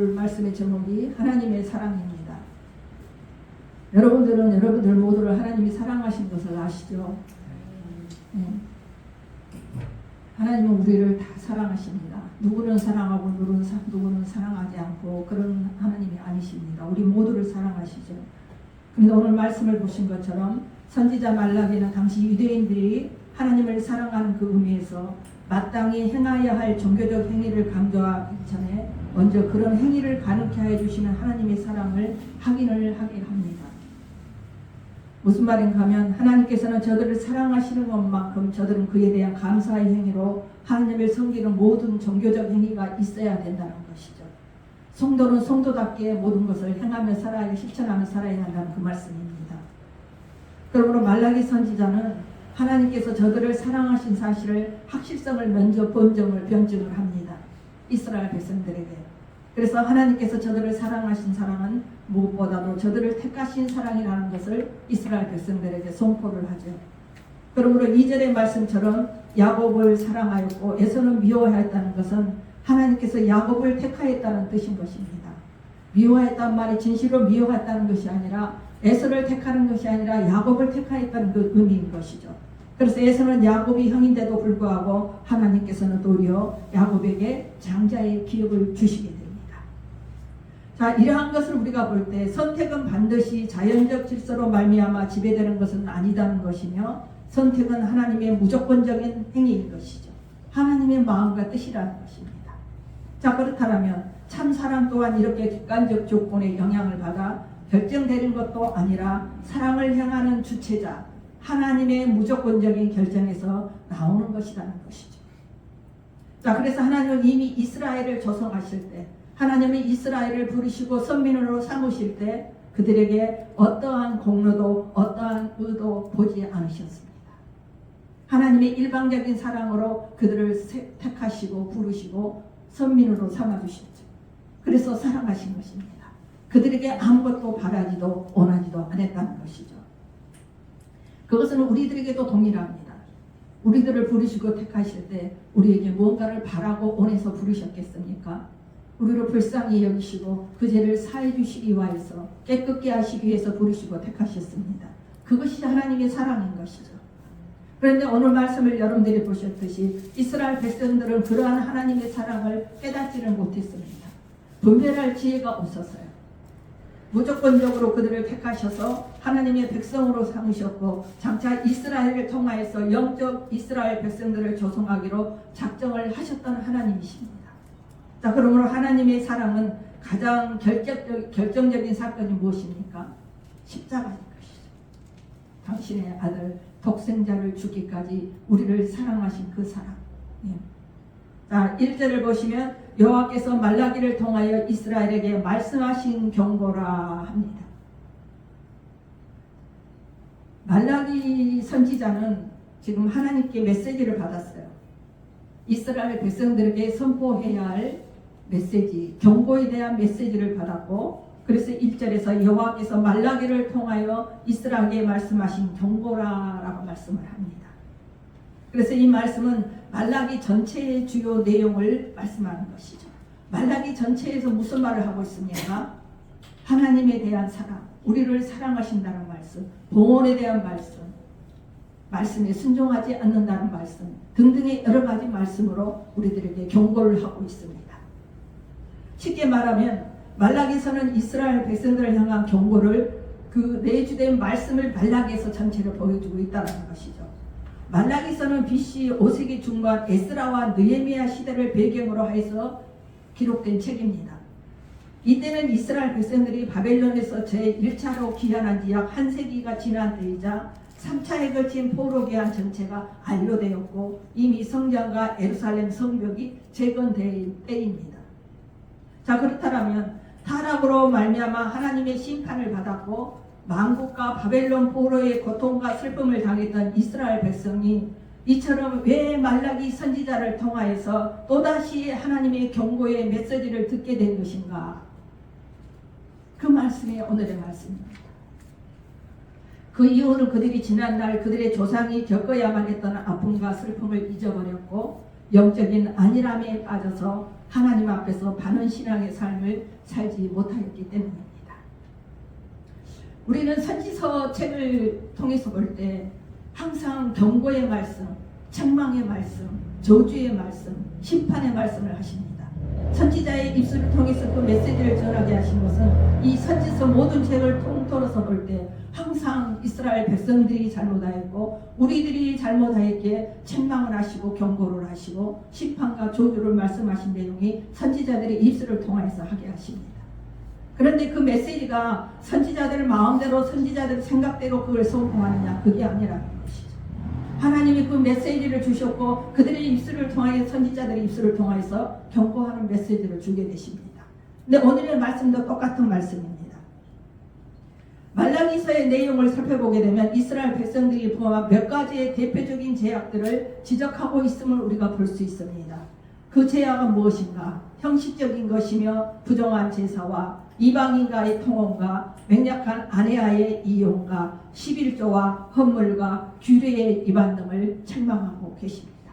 오늘 말씀의 제목이 하나님의 사랑입니다. 여러분들은 여러분들 모두를 하나님이 사랑하신 것을 아시죠? 네. 하나님은 우리를 다 사랑하십니다. 누구는 사랑하고 누구는 사랑하지 않고 그런 하나님이 아니십니다. 우리 모두를 사랑하시죠. 그런데 오늘 말씀을 보신 것처럼 선지자 말라기는 당시 유대인들이 하나님을 사랑하는 그 의미에서 마땅히 행하여야 할 종교적 행위를 강조하기 전에 먼저 그런 행위를 가능케 해주시는 하나님의 사랑을 확인을 하게 합니다. 무슨 말인가 하면 하나님께서는 저들을 사랑하시는 것만큼 저들은 그에 대한 감사의 행위로 하나님을 섬기는 모든 종교적 행위가 있어야 된다는 것이죠. 성도는 성도답게 모든 것을 행하며 살아야, 실천하며 살아야 한다는 그 말씀입니다. 그러므로 말라기 선지자는 하나님께서 저들을 사랑하신 사실을 확실성을 먼저 변증을 합니다. 이스라엘 백성들에게. 그래서 하나님께서 저들을 사랑하신 사랑은 무엇보다도 저들을 택하신 사랑이라는 것을 이스라엘 백성들에게 선포를 하죠. 그러므로 2절의 말씀처럼 야곱을 사랑하였고 에서는 미워하였다는 것은 하나님께서 야곱을 택하였다는 뜻인 것입니다. 미워했다는 말이 진실로 미워했다는 것이 아니라 에서를 택하는 것이 아니라 야곱을 택하였다는 그 의미인 것이죠. 그래서 에서는 야곱이 형인데도 불구하고 하나님께서는 도리어 야곱에게 장자의 기업을 주시게 됩니다. 자, 이러한 것을 우리가 볼 때 선택은 반드시 자연적 질서로 말미암아 지배되는 것은 아니다는 것이며 선택은 하나님의 무조건적인 행위인 것이죠. 하나님의 마음과 뜻이라는 것입니다. 자, 그렇다면 참 사랑 또한 이렇게 객관적 조건의 영향을 받아 결정되는 것도 아니라 사랑을 향하는 주체자 하나님의 무조건적인 결정에서 나오는 것이라는 것이죠. 자, 그래서 하나님은 이미 이스라엘을 조성하실 때 하나님이 이스라엘을 부르시고 선민으로 삼으실 때 그들에게 어떠한 공로도 어떠한 의도 보지 않으셨습니다. 하나님의 일방적인 사랑으로 그들을 택하시고 부르시고 선민으로 삼아주셨죠. 그래서 사랑하신 것입니다. 그들에게 아무것도 바라지도 원하지도 않았다는 것이죠. 그것은 우리들에게도 동일합니다. 우리들을 부르시고 택하실 때 우리에게 무언가를 바라고 원해서 부르셨겠습니까? 우리를 불쌍히 여기시고 그 죄를 사해 주시기 위해서 깨끗게 하시기 위해서 부르시고 택하셨습니다. 그것이 하나님의 사랑인 것이죠. 그런데 오늘 말씀을 여러분들이 보셨듯이 이스라엘 백성들은 그러한 하나님의 사랑을 깨닫지를 못했습니다. 분별할 지혜가 없었어요. 무조건적으로 그들을 택하셔서 하나님의 백성으로 삼으셨고 장차 이스라엘을 통하여서 영적 이스라엘 백성들을 조성하기로 작정을 하셨던 하나님이십니다. 자, 그러므로 하나님의 사랑은 가장 결정적인 사건이 무엇입니까? 십자가인 것이죠. 당신의 아들 독생자를 주기까지 우리를 사랑하신 그 사랑. 예. 자, 1절을 보시면 여호와께서 말라기를 통하여 이스라엘에게 말씀하신 경고라 합니다. 말라기 선지자는 지금 하나님께 메시지를 받았어요. 이스라엘 백성들에게 선포해야 할 메시지, 경고에 대한 메시지를 받았고 그래서 1절에서 여호와께서 말라기를 통하여 이스라엘에게 말씀하신 경고라라고 말씀을 합니다. 그래서 이 말씀은 말라기 전체의 주요 내용을 말씀하는 것이죠. 말라기 전체에서 무슨 말을 하고 있습니까? 하나님에 대한 사랑, 우리를 사랑하신다는 말씀, 봉헌에 대한 말씀, 말씀에 순종하지 않는다는 말씀 등등의 여러 가지 말씀으로 우리들에게 경고를 하고 있습니다. 쉽게 말하면 말라기서는 이스라엘 백성들을 향한 경고를 그 내주된 말씀을 말라기에서 전체를 보여주고 있다는 것이죠. 말라기서는 BC 5세기 중반 에스라와 느헤미야 시대를 배경으로 해서 기록된 책입니다. 이때는 이스라엘 백성들이 바벨론에서 제1차로 귀환한 지 약 한 세기가 지난 때이자 3차에 걸친 포로 귀환 전체가 완료되었고 이미 성전과 예루살렘 성벽이 재건될 때입니다. 자, 그렇다면 타락으로 말미암아 하나님의 심판을 받았고 만국과 바벨론 포로의 고통과 슬픔을 당했던 이스라엘 백성이 이처럼 왜 말라기 선지자를 통하여서 또다시 하나님의 경고의 메시지를 듣게 된 것인가? 그 말씀이 오늘의 말씀입니다. 그 이후는 그들이 지난날 그들의 조상이 겪어야만 했던 아픔과 슬픔을 잊어버렸고 영적인 안일함에 빠져서 하나님 앞에서 바른 신앙의 삶을 살지 못하였기 때문입니다. 우리는 선지서 책을 통해서 볼 때 항상 경고의 말씀, 책망의 말씀, 저주의 말씀, 심판의 말씀을 하십니다. 선지자의 입술을 통해서 그 메시지를 전하게 하신 것은 이 선지서 모든 책을 통틀어서 볼 때 항상 이스라엘 백성들이 잘못하였고 우리들이 잘못하였기에 책망을 하시고 경고를 하시고 심판과 저주를 말씀하신 내용이 선지자들의 입술을 통해서 하게 하십니다. 그런데 그 메시지가 선지자들 마음대로 선지자들 생각대로 그걸 성공하느냐, 그게 아니라는 것이죠. 하나님이 그 메시지를 주셨고 그들의 입술을 통하여 선지자들의 입술을 통해서 경고하는 메시지를 주게 되십니다. 근데 오늘의 말씀도 똑같은 말씀입니다. 말라기서의 내용을 살펴보게 되면 이스라엘 백성들이 포함한 몇 가지의 대표적인 죄악들을 지적하고 있음을 우리가 볼 수 있습니다. 그 죄악은 무엇인가? 형식적인 것이며 부정한 제사와 이방인과의 통혼과 맹약한 아내와의 이용과 11조와 헌물과 규례의 위반 등을 책망하고 계십니다.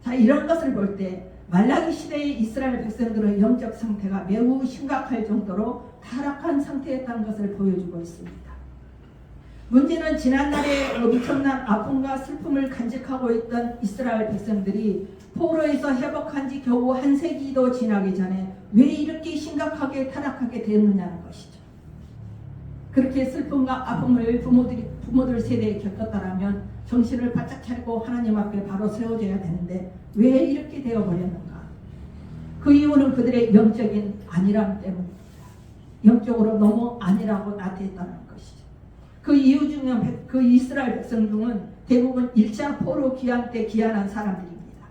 자, 이런 것을 볼 때 말라기 시대의 이스라엘 백성들의 영적 상태가 매우 심각할 정도로 타락한 상태였다는 것을 보여주고 있습니다. 문제는 지난날에 엄청난 아픔과 슬픔을 간직하고 있던 이스라엘 백성들이 포로에서 회복한 지 겨우 한 세기도 지나기 전에 왜 이렇게 심각하게 타락하게 되었느냐는 것이죠. 그렇게 슬픔과 아픔을 부모들 세대에 겪었다라면 정신을 바짝 차리고 하나님 앞에 바로 세워져야 되는데 왜 이렇게 되어버렸는가? 그 이유는 그들의 영적인 안일함 때문입니다. 영적으로 너무 안일하고 나태했다는 것이죠. 그 이유 중에 그 이스라엘 백성 중은 대부분 1차 포로 귀환 때 귀환한 사람들입니다.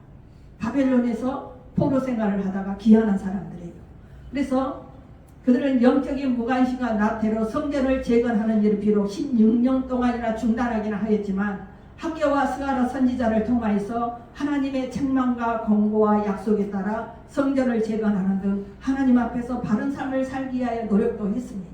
바벨론에서 포로 생활을 하다가 귀환한 사람들이에요. 그래서 그들은 영적인 무관심과 나태로 성전을 재건하는 일을 비록 16년 동안이나 중단하기는 하였지만 학개와 스가랴 선지자를 통하여서 하나님의 책망과 권고와 약속에 따라 성전을 재건하는 등 하나님 앞에서 바른 삶을 살기 위하여 노력도 했습니다.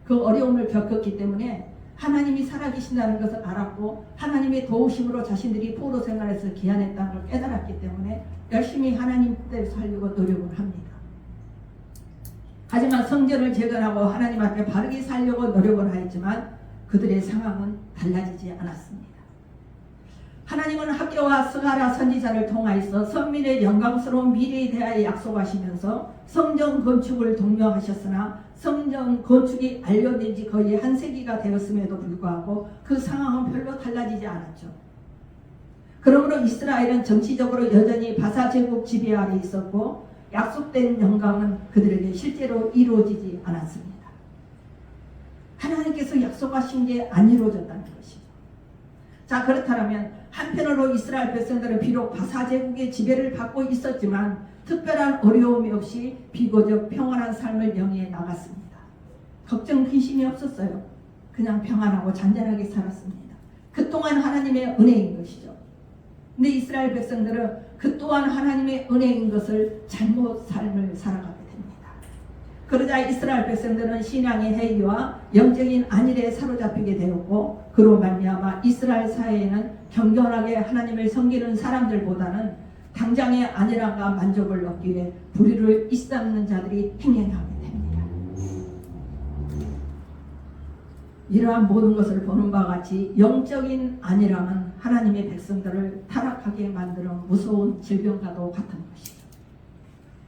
그 어려움을 겪었기 때문에 하나님이 살아계신다는 것을 알았고 하나님의 도우심으로 자신들이 포로 생활에서 귀환했다는 걸 깨달았기 때문에 열심히 하나님 뜻대로 살려고 노력을 합니다. 하지만 성전을 재건하고 하나님 앞에 바르게 살려고 노력을 하였지만 그들의 상황은 달라지지 않았습니다. 하나님은 학개와 스가랴 선지자를 통하여서 선민의 영광스러운 미래에 대하여 약속하시면서 성전 건축을 독려하셨으나 성전 건축이 완료된 지 거의 한 세기가 되었음에도 불구하고 그 상황은 별로 달라지지 않았죠. 그러므로 이스라엘은 정치적으로 여전히 바사 제국 지배 아래 있었고 약속된 영광은 그들에게 실제로 이루어지지 않았습니다. 하나님께서 약속하신 게 안 이루어졌다는 것이죠. 자, 그렇다면 한편으로 이스라엘 백성들은 비록 바사 제국의 지배를 받고 있었지만 특별한 어려움이 없이 비교적 평안한 삶을 영위해 나갔습니다. 걱정 근심이 없었어요. 그냥 평안하고 잔잔하게 살았습니다. 그 또한 하나님의 은혜인 것이죠. 근데 이스라엘 백성들은 그 또한 하나님의 은혜인 것을 잘못 삶을 살아가게 됩니다. 그러자 이스라엘 백성들은 신앙의 해이와 영적인 안일에 사로잡히게 되었고 그로 말미암아 이스라엘 사회에는 경건하게 하나님을 섬기는 사람들보다는 당장의 안일함과 만족을 얻기 위해 불의를 일삼는 자들이 행행하게 됩니다. 이러한 모든 것을 보는 바와 같이 영적인 안일함은 하나님의 백성들을 타락하게 만드는 무서운 질병과도 같은 것이죠.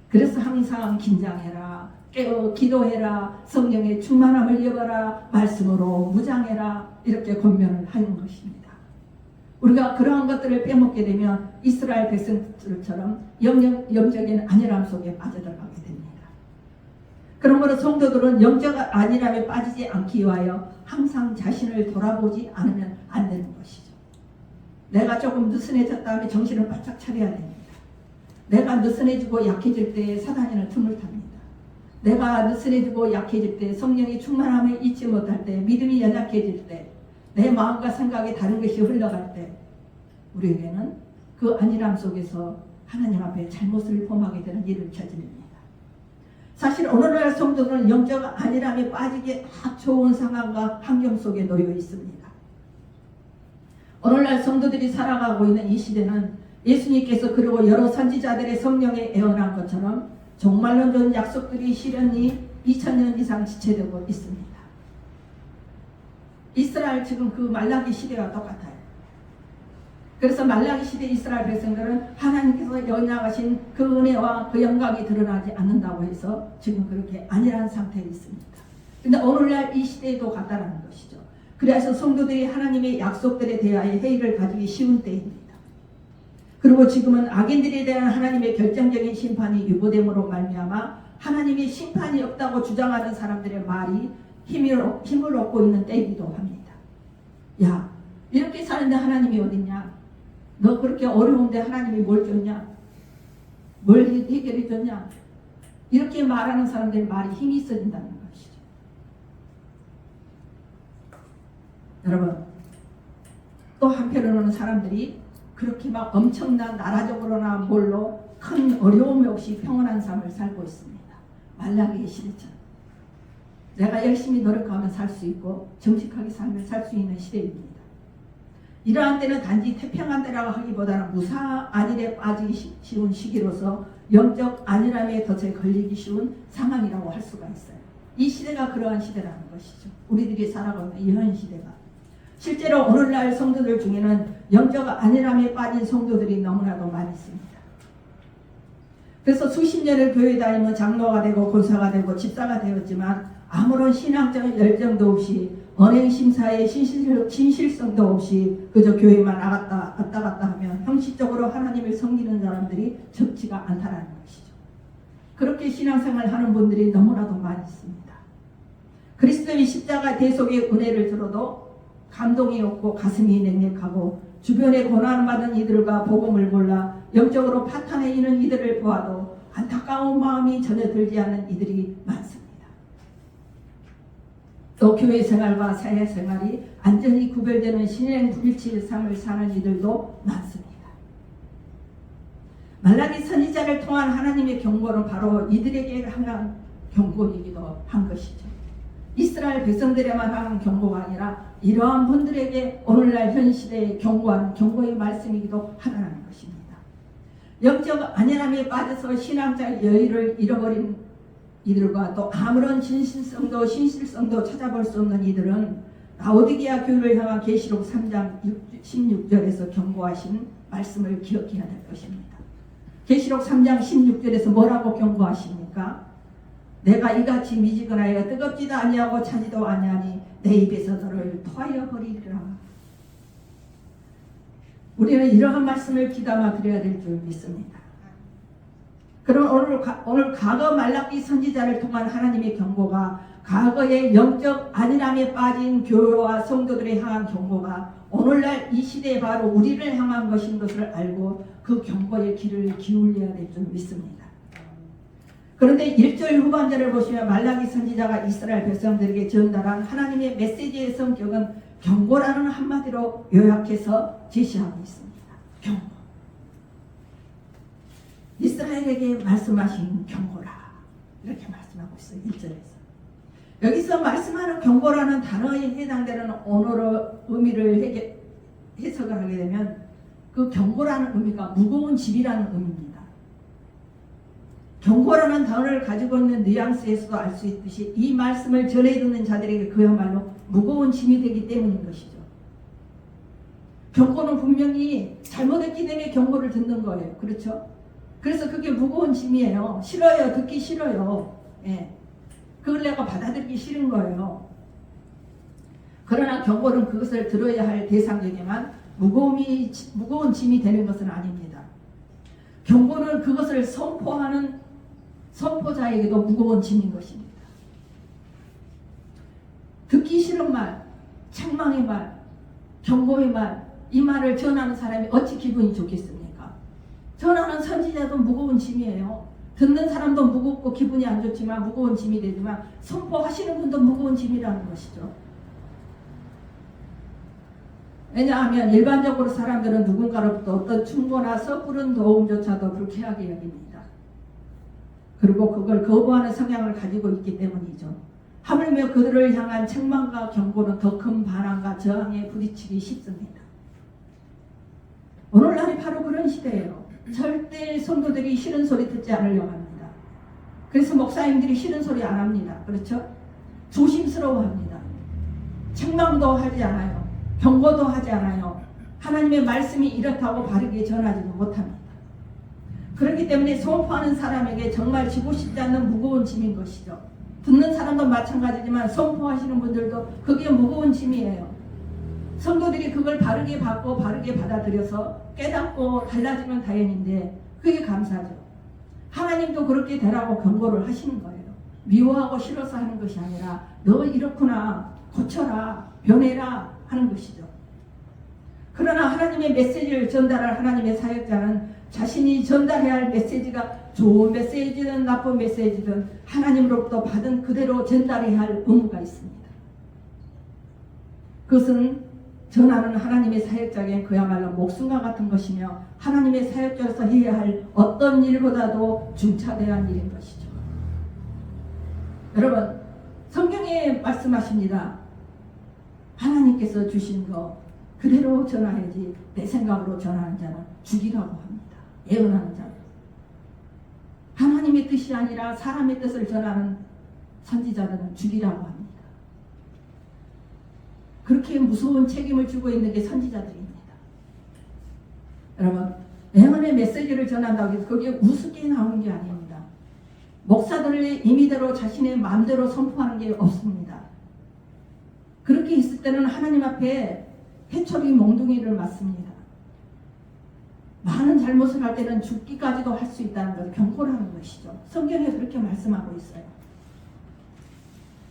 그래서 항상 긴장해라, 깨어 기도해라, 성령의 충만함을 입어라, 말씀으로 무장해라 이렇게 권면을 하는 것입니다. 우리가 그러한 것들을 빼먹게 되면 이스라엘 백성들처럼 영적인 안일함 속에 빠져들어가게 됩니다. 그러므로 성도들은 영적 안일함에 빠지지 않기 위하여 항상 자신을 돌아보지 않으면 안 되는 것이죠. 내가 조금 느슨해졌다 하면 정신을 바짝 차려야 됩니다. 내가 느슨해지고 약해질 때 사단이는 틈을 탑니다. 내가 느슨해지고 약해질 때 성령의 충만함을 잊지 못할 때 믿음이 연약해질 때 내 마음과 생각이 다른 것이 흘러갈 때 우리에게는 그 안일함 속에서 하나님 앞에 잘못을 범하게 되는 일을 저지릅니다. 사실 오늘날 성도들은 영적 안일함에 빠지기 딱 좋은 상황과 환경 속에 놓여 있습니다. 오늘날 성도들이 살아가고 있는 이 시대는 예수님께서 그리고 여러 선지자들의 성령에 애원한 것처럼 종말론 전 약속들이 실현이 2000년 이상 지체되고 있습니다. 이스라엘 지금 그 말라기 시대와 똑같아요. 그래서 말라기 시대 이스라엘 백성들은 하나님께서 연약하신 그 은혜와 그 영광이 드러나지 않는다고 해서 지금 그렇게 안일한 상태에 있습니다. 근데 오늘날 이 시대에도 같다는 것이죠. 그래서 성도들이 하나님의 약속들에 대하여 회의를 가지기 쉬운 때입니다. 그리고 지금은 악인들에 대한 하나님의 결정적인 심판이 유보됨으로 말미암아 하나님의 심판이 없다고 주장하는 사람들의 말이 힘을 얻고 있는 때이기도 합니다. 야, 이렇게 사는데 하나님이 어딨냐? 너 그렇게 어려운데 하나님이 뭘 줬냐? 뭘 해결해 줬냐? 이렇게 말하는 사람들의 말이 힘이 있어진다는 것이죠. 여러분, 또 한편으로는 사람들이 그렇게 막 엄청난 나라적으로나 뭘로 큰 어려움이 없이 평온한 삶을 살고 있습니다. 말라기의 시대처럼. 내가 열심히 노력하면 살 수 있고 정직하게 삶을 살 수 있는 시대입니다. 이러한 때는 단지 태평한 때라고 하기보다는 무사 안일에 빠지기 쉬운 시기로서 영적 안일함에 덫에 걸리기 쉬운 상황이라고 할 수가 있어요. 이 시대가 그러한 시대라는 것이죠. 우리들이 살아가는 이 현 시대가. 실제로 오늘날 성도들 중에는 영적 안일함에 빠진 성도들이 너무나도 많이 있습니다. 그래서 수십 년을 교회 다니며 장로가 되고 권사가 되고 집사가 되었지만 아무런 신앙적 열정도 없이 언행 심사에 진실성도 없이 그저 교회만 왔다 갔다 하면 형식적으로 하나님을 섬기는 사람들이 적지가 않다라는 것이죠. 그렇게 신앙생활 하는 분들이 너무나도 많이 있습니다. 그리스도의 십자가 대속의 은혜를 들어도 감동이 없고 가슴이 냉랭하고 주변에 고난받은 이들과 복음을 몰라 영적으로 파탄에 있는 이들을 보아도 안타까운 마음이 전혀 들지 않는 이들이 많습니다. 또 교회 생활과 사회 생활이 완전히 구별되는 신행 불일치의 삶을 사는 이들도 많습니다. 말라기 선지자를 통한 하나님의 경고는 바로 이들에게 향한 경고이기도 한 것이죠. 이스라엘 백성들에만 향한 경고가 아니라 이러한 분들에게 오늘날 현 시대에 경고하는 경고의 말씀이기도 하다는 것입니다. 영적 안일함에 빠져서 신앙적 여유를 잃어버린 이들과 또 아무런 신실성도 찾아볼 수 없는 이들은 라오디게아 교회를 향한 계시록 3장 16절에서 경고하신 말씀을 기억해야 될 것입니다. 계시록 3장 16절에서 뭐라고 경고하십니까? 내가 이같이 미지근하여 뜨겁지도 아니하고 차지도 아니하니 내 입에서 너를 토하여 버리리라. 우리는 이러한 말씀을 귀담아 드려야 될 줄 믿습니다. 그럼 오늘 과거 말라기 선지자를 통한 하나님의 경고가 과거의 영적 안일함에 빠진 교회와 성도들에 향한 경고가 오늘날 이 시대에 바로 우리를 향한 것인 것을 알고 그 경고의 귀를 기울여야 될 줄 믿습니다. 그런데 1절 후반절을 보시면 말라기 선지자가 이스라엘 백성들에게 전달한 하나님의 메시지의 성격은 경고라는 한마디로 요약해서 제시하고 있습니다. 경고. 이스라엘에게 말씀하신 경고라. 이렇게 말씀하고 있어요. 1절에서. 여기서 말씀하는 경고라는 단어에 해당되는 언어로 의미를 해석을 하게 되면 그 경고라는 의미가 무거운 짐이라는 의미입니다. 경고라는 단어를 가지고 있는 뉘앙스에서도 알 수 있듯이 이 말씀을 전해 듣는 자들에게 그야말로 무거운 짐이 되기 때문인 것이죠. 경고는 분명히 잘못했기 때문에 경고를 듣는 거예요. 그렇죠? 그래서 그게 무거운 짐이에요. 싫어요. 듣기 싫어요. 예. 그걸 내가 받아들이기 싫은 거예요. 그러나 경고는 그것을 들어야 할 대상에게만 무거운 짐이 되는 것은 아닙니다. 경고는 그것을 선포자에게도 무거운 짐인 것입니다. 듣기 싫은 말, 책망의 말, 경고의 말, 이 말을 전하는 사람이 어찌 기분이 좋겠습니까? 전하는 선지자도 무거운 짐이에요. 듣는 사람도 무겁고 기분이 안 좋지만 무거운 짐이 되지만 선포하시는 분도 무거운 짐이라는 것이죠. 왜냐하면 일반적으로 사람들은 누군가로부터 어떤 충고나 섣부른 도움조차도 불쾌하게 여깁니다. 그리고 그걸 거부하는 성향을 가지고 있기 때문이죠. 하물며 그들을 향한 책망과 경고는 더 큰 반항과 저항에 부딪히기 쉽습니다. 오늘날이 바로 그런 시대예요. 절대 성도들이 싫은 소리 듣지 않으려고 합니다. 그래서 목사님들이 싫은 소리 안 합니다. 그렇죠? 조심스러워합니다. 책망도 하지 않아요. 경고도 하지 않아요. 하나님의 말씀이 이렇다고 바르게 전하지도 못합니다. 그렇기 때문에 선포하는 사람에게 정말 지고 싶지 않는 무거운 짐인 것이죠. 듣는 사람도 마찬가지지만 선포하시는 분들도 그게 무거운 짐이에요. 성도들이 그걸 바르게 받고 바르게 받아들여서 깨닫고 달라지면 다행인데 그게 감사죠. 하나님도 그렇게 되라고 경고를 하시는 거예요. 미워하고 싫어서 하는 것이 아니라 너 이렇구나, 고쳐라, 변해라 하는 것이죠. 그러나 하나님의 메시지를 전달할 하나님의 사역자는 자신이 전달해야 할 메시지가 좋은 메시지든 나쁜 메시지든 하나님으로부터 받은 그대로 전달해야 할 의무가 있습니다. 그것은 전하는 하나님의 사역자에게 그야말로 목숨과 같은 것이며 하나님의 사역자로서 해야 할 어떤 일보다도 중차대한 일인 것이죠. 여러분, 성경에 말씀하십니다. 하나님께서 주신 거 그대로 전하야지 내 생각으로 전하는 자는 죽이라고 합니다. 예언하는 자는. 하나님의 뜻이 아니라 사람의 뜻을 전하는 선지자들은 죽이라고 합니다. 그렇게 무서운 책임을 지고 있는 게 선지자들입니다. 여러분, 예언의 메시지를 전한다고 해서 그게 우습게 나오는 게 아닙니다. 목사들의 임의대로 자신의 마음대로 선포하는 게 없습니다. 그렇게 있을 때는 하나님 앞에 해초리 몽둥이를 맞습니다. 많은 잘못을 할 때는 죽기까지도 할 수 있다는 것을 경고를 하는 것이죠. 성경에 그렇게 말씀하고 있어요.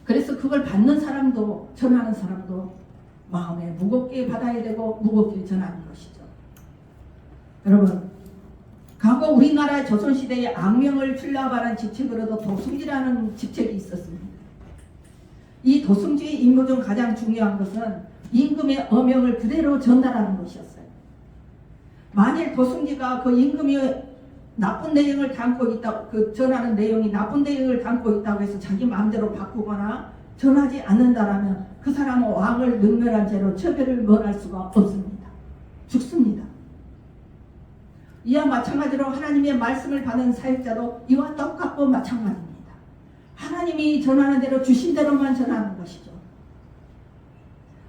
그래서 그걸 받는 사람도 전하는 사람도 마음에 무겁게 받아야 되고 무겁게 전하는 것이죠. 여러분, 과거 우리나라 조선시대에 악명을 출납하는 직책으로도 도승지라는 직책이 있었습니다. 이 도승지의 임무 중 가장 중요한 것은 임금의 어명을 그대로 전달하는 것이었어요. 만일 도승지가 그 임금이 나쁜 내용을 담고 있다, 그 전하는 내용이 나쁜 내용을 담고 있다고 해서 자기 마음대로 바꾸거나 전하지 않는다라면 그 사람은 왕을 능멸한 죄로 처벌을 면할 수가 없습니다. 죽습니다. 이와 마찬가지로 하나님의 말씀을 받은 사역자도 이와 똑같고 마찬가지입니다. 하나님이 전하는 대로 주신 대로만 전하는 것이죠.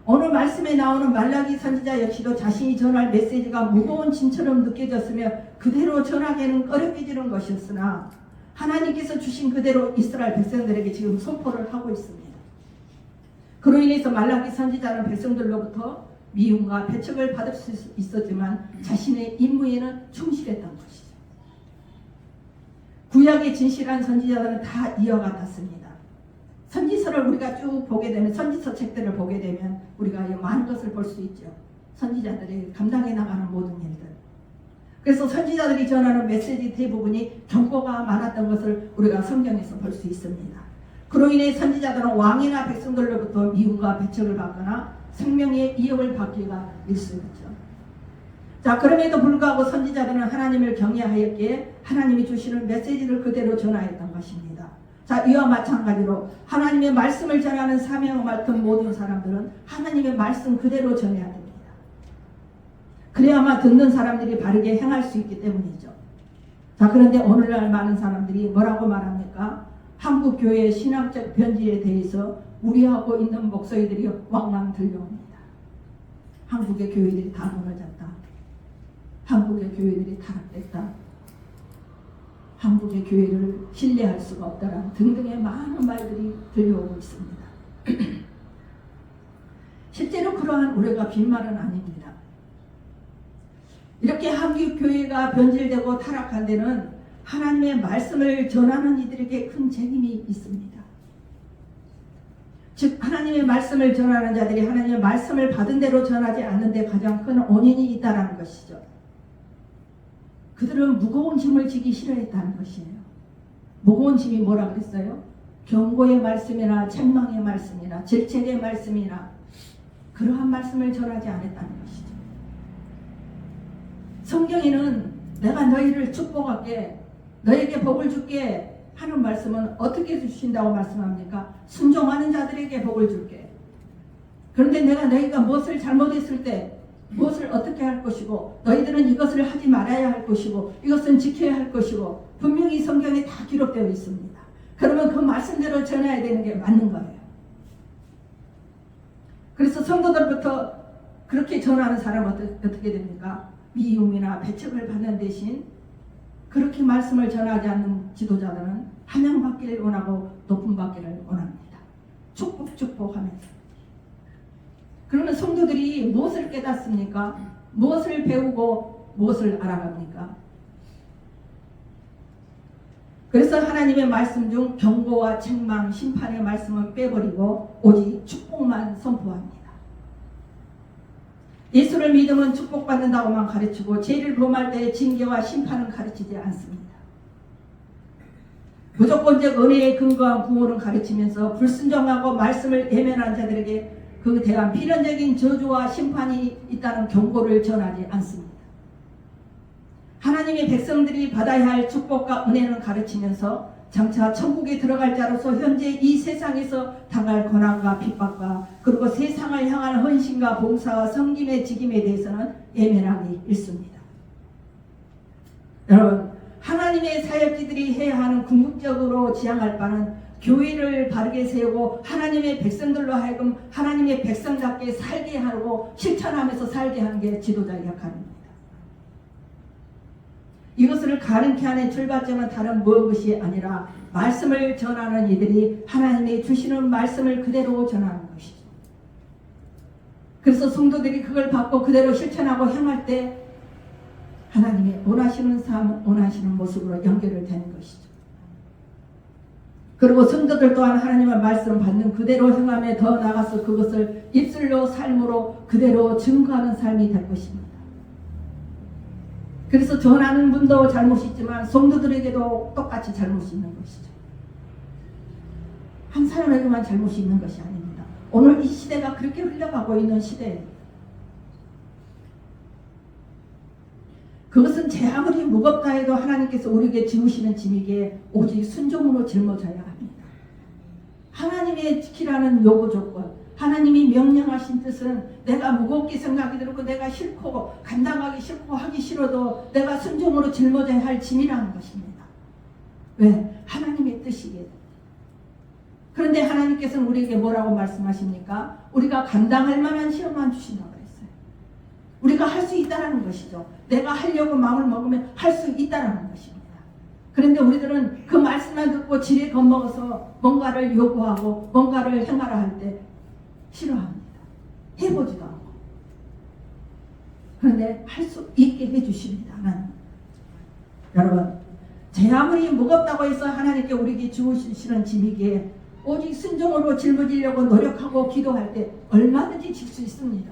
오늘 말씀에 나오는 말라기 선지자 역시도 자신이 전할 메시지가 무거운 짐처럼 느껴졌으며 그대로 전하기에는 꺼려지는 것이었으나 하나님께서 주신 그대로 이스라엘 백성들에게 지금 선포를 하고 있습니다. 그로 인해서 말라기 선지자는 백성들로부터 미움과 배척을 받을 수 있었지만 자신의 임무에는 충실했던 것이죠. 구약의 진실한 선지자들은 다 이와 같았습니다. 선지서를 우리가 쭉 보게 되면, 선지서 책들을 보게 되면 우리가 많은 것을 볼 수 있죠. 선지자들이 감당해 나가는 모든 일들. 그래서 선지자들이 전하는 메시지 대부분이 경고가 많았던 것을 우리가 성경에서 볼 수 있습니다. 그로 인해 선지자들은 왕이나 백성들로부터 미움과 배척을 받거나 생명의 위협을 받기가 일쑤였죠. 자, 그럼에도 불구하고 선지자들은 하나님을 경외하였기에 하나님이 주시는 메시지를 그대로 전하였던 것입니다. 자, 이와 마찬가지로 하나님의 말씀을 전하는 사명을 맡은 모든 사람들은 하나님의 말씀 그대로 전해야 됩니다. 그래야만 듣는 사람들이 바르게 행할 수 있기 때문이죠. 자, 그런데 오늘날 많은 사람들이 뭐라고 말합니까? 한국 교회의 신앙적 변질에 대해서 우려하고 있는 목소리들이 왕왕 들려옵니다. 한국의 교회들이 다 무너졌다. 한국의 교회들이 타락됐다. 한국의 교회를 신뢰할 수가 없다라는 등등의 많은 말들이 들려오고 있습니다. 실제로 그러한 우려가 빈말은 아닙니다. 이렇게 한국 교회가 변질되고 타락한 데는 하나님의 말씀을 전하는 이들에게 큰 책임이 있습니다. 즉 하나님의 말씀을 전하는 자들이 하나님의 말씀을 받은 대로 전하지 않는 데 가장 큰 원인이 있다는 것이죠. 그들은 무거운 짐을 지기 싫어했다는 것이에요. 무거운 짐이 뭐라 그랬어요? 경고의 말씀이나 책망의 말씀이나 질책의 말씀이나 그러한 말씀을 전하지 않았다는 것이죠. 성경에는 내가 너희를 축복할게, 너에게 복을 줄게 하는 말씀은 어떻게 주신다고 말씀합니까? 순종하는 자들에게 복을 줄게. 그런데 내가 너희가 무엇을 잘못했을 때 무엇을 어떻게 할 것이고 너희들은 이것을 하지 말아야 할 것이고 이것은 지켜야 할 것이고 분명히 성경에 다 기록되어 있습니다. 그러면 그 말씀대로 전해야 되는 게 맞는 거예요. 그래서 성도들부터 그렇게 전하는 사람은 어떻게 됩니까? 미움이나 배척을 받는 대신 그렇게 말씀을 전하지 않는 지도자들은 함양받기를 원하고 높임받기를 원합니다. 축복하면서. 그러면 성도들이 무엇을 깨닫습니까? 무엇을 배우고 무엇을 알아갑니까? 그래서 하나님의 말씀 중 경고와 책망, 심판의 말씀은 빼버리고 오직 축복만 선포합니다. 예수를 믿으면 축복받는다고만 가르치고 죄를 범할 때의 징계와 심판은 가르치지 않습니다. 무조건적 은혜에 근거한 구원을 가르치면서 불순종하고 말씀을 외면한 자들에게 그에 대한 필연적인 저주와 심판이 있다는 경고를 전하지 않습니다. 하나님의 백성들이 받아야 할 축복과 은혜는 가르치면서 장차 천국에 들어갈 자로서 현재 이 세상에서 당할 고난과 핍박과 그리고 세상을 향한 헌신과 봉사와 섬김의 직임에 대해서는 예민하게 읽습니다. 여러분, 하나님의 사역지들이 해야 하는 궁극적으로 지향할 바는 교회를 바르게 세우고 하나님의 백성들로 하여금 하나님의 백성답게 살게 하고 실천하면서 살게 하는 게 지도자의 역할입니다. 이것을 가능케 하는 출발점은 다른 무엇이 아니라 말씀을 전하는 이들이 하나님이 주시는 말씀을 그대로 전하는 것이죠. 그래서 성도들이 그걸 받고 그대로 실천하고 행할 때 하나님의 원하시는 삶, 원하시는 모습으로 연결을 되는 것이죠. 그리고 성도들 또한 하나님의 말씀을 받는 그대로 행함에 더 나아가서 그것을 입술로 삶으로 그대로 증거하는 삶이 될 것입니다. 그래서 전하는 분도 잘못이 있지만 성도들에게도 똑같이 잘못이 있는 것이죠. 한 사람에게만 잘못이 있는 것이 아닙니다. 오늘 이 시대가 그렇게 흘러가고 있는 시대예요. 그것은 제 아무리 무겁다 해도 하나님께서 우리에게 지우시는 짐이기에 오직 순종으로 짊어져야 합니다. 하나님의 지키라는 요구 조건, 하나님이 명령하신 뜻은 내가 무겁게 생각이 들고 내가 싫고 감당하기 싫고 하기 싫어도 내가 순종으로 짊어져야 할 짐이라는 것입니다. 왜? 하나님의 뜻이기에. 그런데 하나님께서는 우리에게 뭐라고 말씀하십니까? 우리가 감당할 만한 시험만 주신다고 했어요. 우리가 할 수 있다는 것이죠. 내가 하려고 마음을 먹으면 할 수 있다는 것입니다. 그런데 우리들은 그 말씀만 듣고 지레 겁먹어서 뭔가를 요구하고 뭔가를 행하라 할 때 싫어합니다. 해보지도 않고. 그런데 할 수 있게 해주십니다. 하나님. 여러분, 제 아무리 무겁다고 해서 하나님께 우리에게 주시는 짐이기에 오직 순종으로 짊어지려고 노력하고 기도할 때 얼마든지 질 수 있습니다.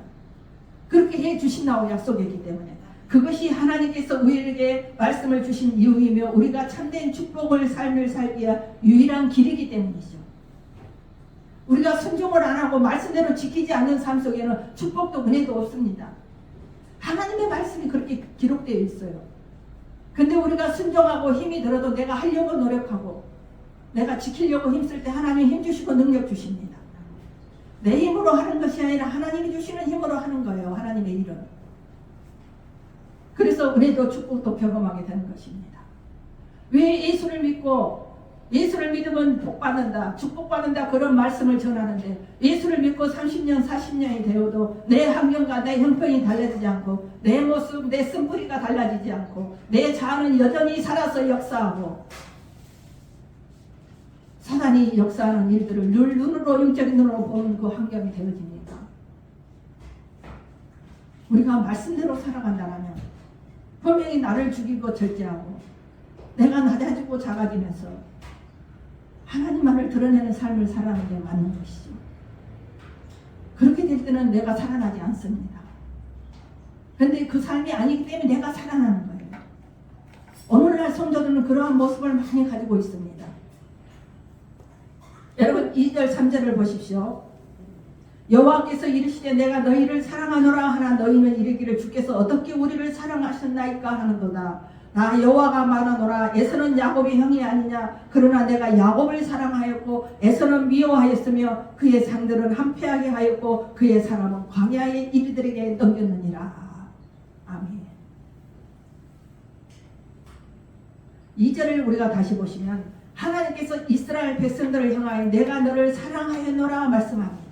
그렇게 해주신다고 약속했기 때문에 그것이 하나님께서 우리에게 말씀을 주신 이유이며 우리가 참된 축복을 삶을 살기에 유일한 길이기 때문이죠. 우리가 순종을 안 하고 말씀대로 지키지 않는 삶 속에는 축복도 은혜도 없습니다. 하나님의 말씀이 그렇게 기록되어 있어요. 근데 우리가 순종하고 힘이 들어도 내가 하려고 노력하고 내가 지키려고 힘쓸 때 하나님이 힘 주시고 능력 주십니다. 내 힘으로 하는 것이 아니라 하나님이 주시는 힘으로 하는 거예요. 하나님의 일은. 그래서 은혜도 축복도 경험하게 되는 것입니다. 왜 예수를 믿고 예수를 믿으면 복받는다, 축복받는다 그런 말씀을 전하는데 예수를 믿고 30년, 40년이 되어도 내 환경과 내 형편이 달라지지 않고 내 모습, 내 쓴뿌리가 달라지지 않고 내 자아는 여전히 살아서 역사하고 사단이 역사하는 일들을 늘 눈으로 영적인 눈으로 보는 그 환경이 되어집니다. 우리가 말씀대로 살아간다면 분명히 나를 죽이고 절제하고 내가 낮아지고 작아지면서 하나님만을 드러내는 삶을 살아가는 게 맞는 것이죠. 그렇게 될 때는 내가 살아나지 않습니다. 그런데 그 삶이 아니기 때문에 내가 살아나는 거예요. 오늘날 성도들은 그러한 모습을 많이 가지고 있습니다. 여러분 2절 3절을 보십시오. 여호와께서 이르시되 내가 너희를 사랑하노라 하나 너희는 이르기를 주께서 어떻게 우리를 사랑하셨나이까 하는도다. 나 여호와가 말하노라. 에서는 야곱의 형이 아니냐. 그러나 내가 야곱을 사랑하였고 에서는 미워하였으며 그의 상들은 한패하게 하였고 그의 사람은 광야의 이리들에게 넘겼느니라. 아멘. 2절을 우리가 다시 보시면 하나님께서 이스라엘 백성들을 향하여 내가 너를 사랑하였노라 말씀합니다.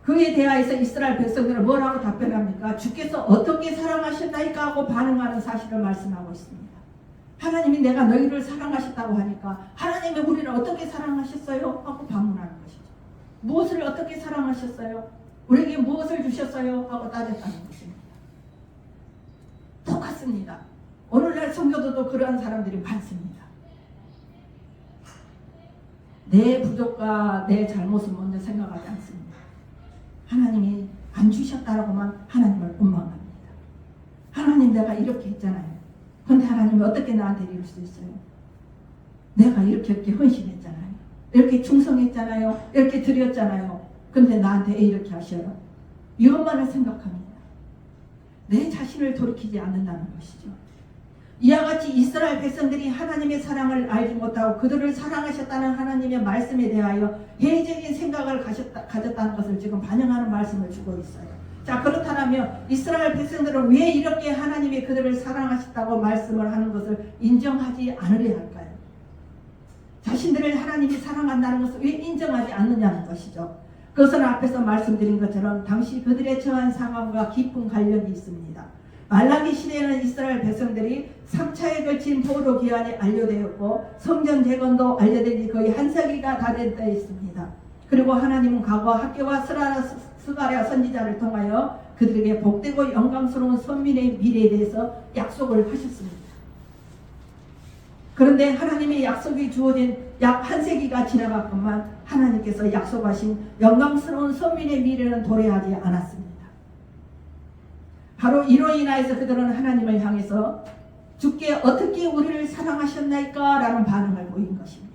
그에 대하여서 이스라엘 백성들은 뭐라고 답변합니까? 주께서 어떻게 사랑하셨나이까 하고 반응하는 사실을 말씀하고 있습니다. 하나님이 내가 너희를 사랑하셨다고 하니까 하나님이 우리를 어떻게 사랑하셨어요? 하고 반문하는 것이죠. 무엇을 어떻게 사랑하셨어요? 우리에게 무엇을 주셨어요? 하고 따졌다는 것입니다. 똑같습니다. 오늘날 성교도도 그러한 사람들이 많습니다. 내 부족과 내 잘못을 먼저 생각하지 않습니다. 하나님이 안 주셨다라고만 하나님을 원망합니다. 하나님 내가 이렇게 했잖아요. 그런데 하나님이 어떻게 나한테 이럴 수 있어요? 내가 이렇게 헌신했잖아요. 이렇게 충성했잖아요. 이렇게 드렸잖아요. 그런데 나한테 왜 이렇게 하셔요? 이것만을 생각합니다. 내 자신을 돌이키지 않는다는 것이죠. 이와 같이 이스라엘 백성들이 하나님의 사랑을 알지 못하고 그들을 사랑하셨다는 하나님의 말씀에 대하여 회의적인 생각을 가졌다는 것을 지금 반영하는 말씀을 주고 있어요. 자, 그렇다면 이스라엘 백성들은 왜 이렇게 하나님이 그들을 사랑하셨다고 말씀을 하는 것을 인정하지 않으려 할까요? 자신들을 하나님이 사랑한다는 것을 왜 인정하지 않느냐는 것이죠. 그것은 앞에서 말씀드린 것처럼 당시 그들의 처한 상황과 깊은 관련이 있습니다. 말라기 시대에는 이스라엘 백성들이 3차에 걸친 포로 기한이 완료되었고 성전 재건도 완료된 지 거의 한 세기가 다 된 때 있습니다. 그리고 하나님은 과거 학개와 스가랴 선지자를 통하여 그들에게 복되고 영광스러운 선민의 미래에 대해서 약속을 하셨습니다. 그런데 하나님의 약속이 주어진 약 한 세기가 지나갔건만 하나님께서 약속하신 영광스러운 선민의 미래는 도래하지 않았습니다. 바로 이로 인하여서 그들은 하나님을 향해서 주께 어떻게 우리를 사랑하셨나이까? 라는 반응을 보인 것입니다.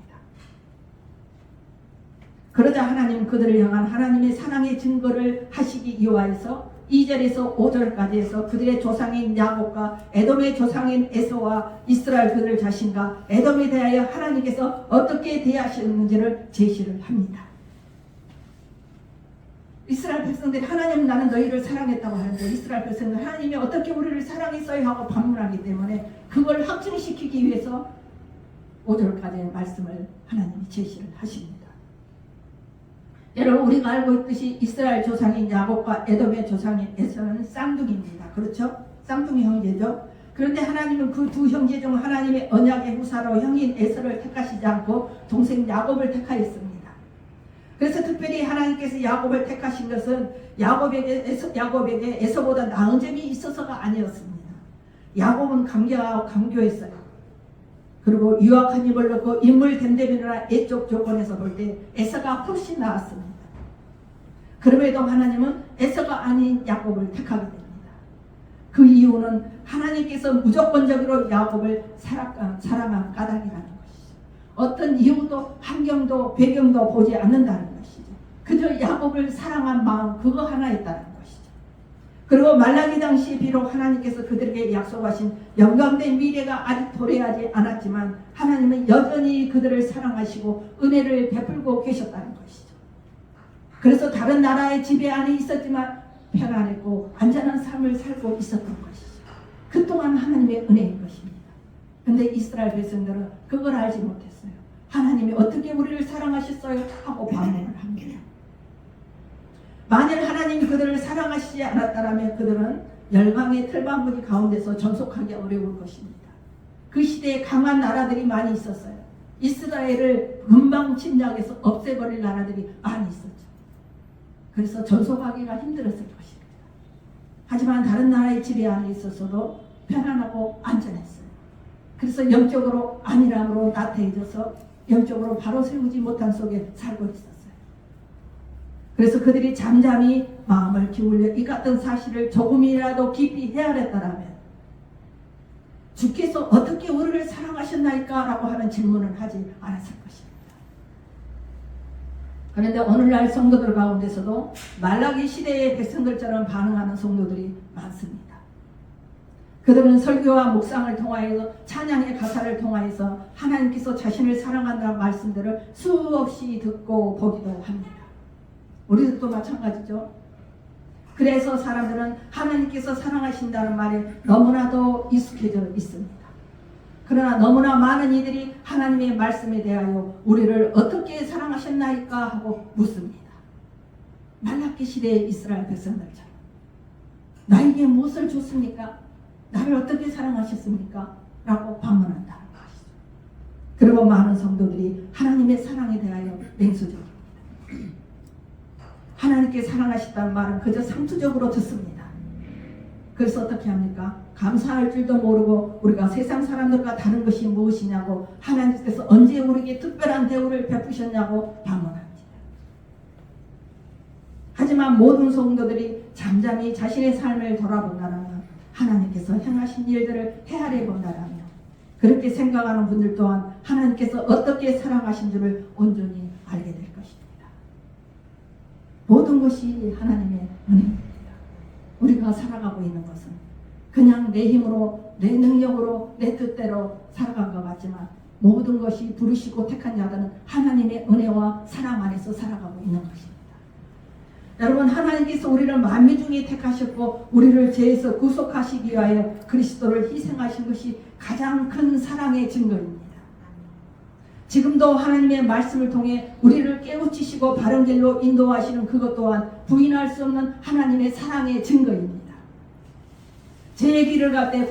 그러자 하나님은 그들을 향한 하나님의 사랑의 증거를 하시기 위하여서 2절에서 5절까지 해서 그들의 조상인 야곱과 에돔의 조상인 에서와 이스라엘 그들 자신과 에돔에 대하여 하나님께서 어떻게 대하셨는지를 제시를 합니다. 이스라엘 백성들이 하나님 나는 너희를 사랑했다고 하는데 이스라엘 백성들은 하나님이 어떻게 우리를 사랑했어요 하고 반문하기 때문에 그걸 확증시키기 위해서 5절까지의 말씀을 하나님이 제시를 하십니다. 여러분 우리가 알고 있듯이 이스라엘 조상인 야곱과 에돔의 조상인 에서는 쌍둥이입니다. 그렇죠? 쌍둥이 형제죠. 그런데 하나님은 그 두 형제 중 하나님의 언약의 후사로 형인 에서를 택하시지 않고 동생 야곱을 택하였습니다. 그래서 특별히 하나님께서 야곱을 택하신 것은 야곱에게 에서보다 나은 점이 있어서가 아니었습니다. 야곱은 강교했어요. 그리고 유학한 입을 넣고 인물 됨됨이나 애적 조건에서 볼 때 에서가 훨씬 나았습니다. 그럼에도 하나님은 에서가 아닌 야곱을 택하게 됩니다. 그 이유는 하나님께서 무조건적으로 야곱을 사랑한 까닭이라는 것이죠. 어떤 이유도 환경도 배경도 보지 않는다는 것이죠. 그저 야곱을 사랑한 마음 그거 하나였다는 것이죠. 그리고 말라기 당시 비록 하나님께서 그들에게 약속하신 영광된 미래가 아직 도래하지 않았지만 하나님은 여전히 그들을 사랑하시고 은혜를 베풀고 계셨다는 것이죠. 그래서 다른 나라의 지배 안에 있었지만 평안했고 안전한 삶을 살고 있었던 것이죠. 그동안 하나님의 은혜인 것입니다. 그런데 이스라엘 백성들은 그걸 알지 못했어요. 하나님이 어떻게 우리를 사랑하셨어요? 하고 반문을 합니다. 만일 하나님이 그들을 사랑하시지 않았다면 그들은 열강의 틀방무리 가운데서 전속하기 어려울 것입니다. 그 시대에 강한 나라들이 많이 있었어요. 이스라엘을 금방 침략해서 없애버릴 나라들이 많이 있었죠. 그래서 전속하기가 힘들었을 것입니다. 하지만 다른 나라의 지배 안에 있어서도 편안하고 안전했어요. 그래서 영적으로 안일함으로 나태해져서 영적으로 바로 세우지 못한 속에 살고 있었어요. 그래서 그들이 잠잠히 마음을 기울여 이 같은 사실을 조금이라도 깊이 헤아렸다라면 주께서 어떻게 우리를 사랑하셨나이까? 라고 하는 질문을 하지 않았을 것입니다. 그런데 오늘날 성도들 가운데서도 말라기 시대의 백성들처럼 반응하는 성도들이 많습니다. 그들은 설교와 묵상을 통하여서 찬양의 가사를 통하여서 하나님께서 자신을 사랑한다는 말씀들을 수없이 듣고 보기도 합니다. 우리도 마찬가지죠. 그래서 사람들은 하나님께서 사랑하신다는 말에 너무나도 익숙해져 있습니다. 그러나 너무나 많은 이들이 하나님의 말씀에 대하여 우리를 어떻게 사랑하셨나이까 하고 묻습니다. 말라기 시대의 이스라엘 백성들처럼 나에게 무엇을 줬습니까? 나를 어떻게 사랑하셨습니까? 라고 반문한다는 것이죠. 그리고 많은 성도들이 하나님의 사랑에 대하여 냉소적입니다. 하나님께 사랑하셨다는 말은 그저 상투적으로 듣습니다. 그래서 어떻게 합니까? 감사할 줄도 모르고 우리가 세상 사람들과 다른 것이 무엇이냐고, 하나님께서 언제 우리에게 특별한 대우를 베푸셨냐고 반문합니다. 하지만 모든 성도들이 잠잠히 자신의 삶을 돌아본다면 하나님께서 행하신 일들을 헤아려 본다라며, 그렇게 생각하는 분들 또한 하나님께서 어떻게 사랑하신 줄을 온전히 알게 될 것입니다. 모든 것이 하나님의 은혜입니다. 우리가 살아가고 있는 것은 그냥 내 힘으로, 내 능력으로, 내 뜻대로 살아간 것 같지만 모든 것이 부르시고 택한 자들은 하나님의 은혜와 사랑 안에서 살아가고 있는 것입니다. 여러분, 하나님께서 우리를 만민 중에 택하셨고 우리를 죄에서 구속하시기 위하여 그리스도를 희생하신 것이 가장 큰 사랑의 증거입니다. 지금도 하나님의 말씀을 통해 우리를 깨우치시고 바른 길로 인도하시는 그것 또한 부인할 수 없는 하나님의 사랑의 증거입니다. 죄의 길을 갈 때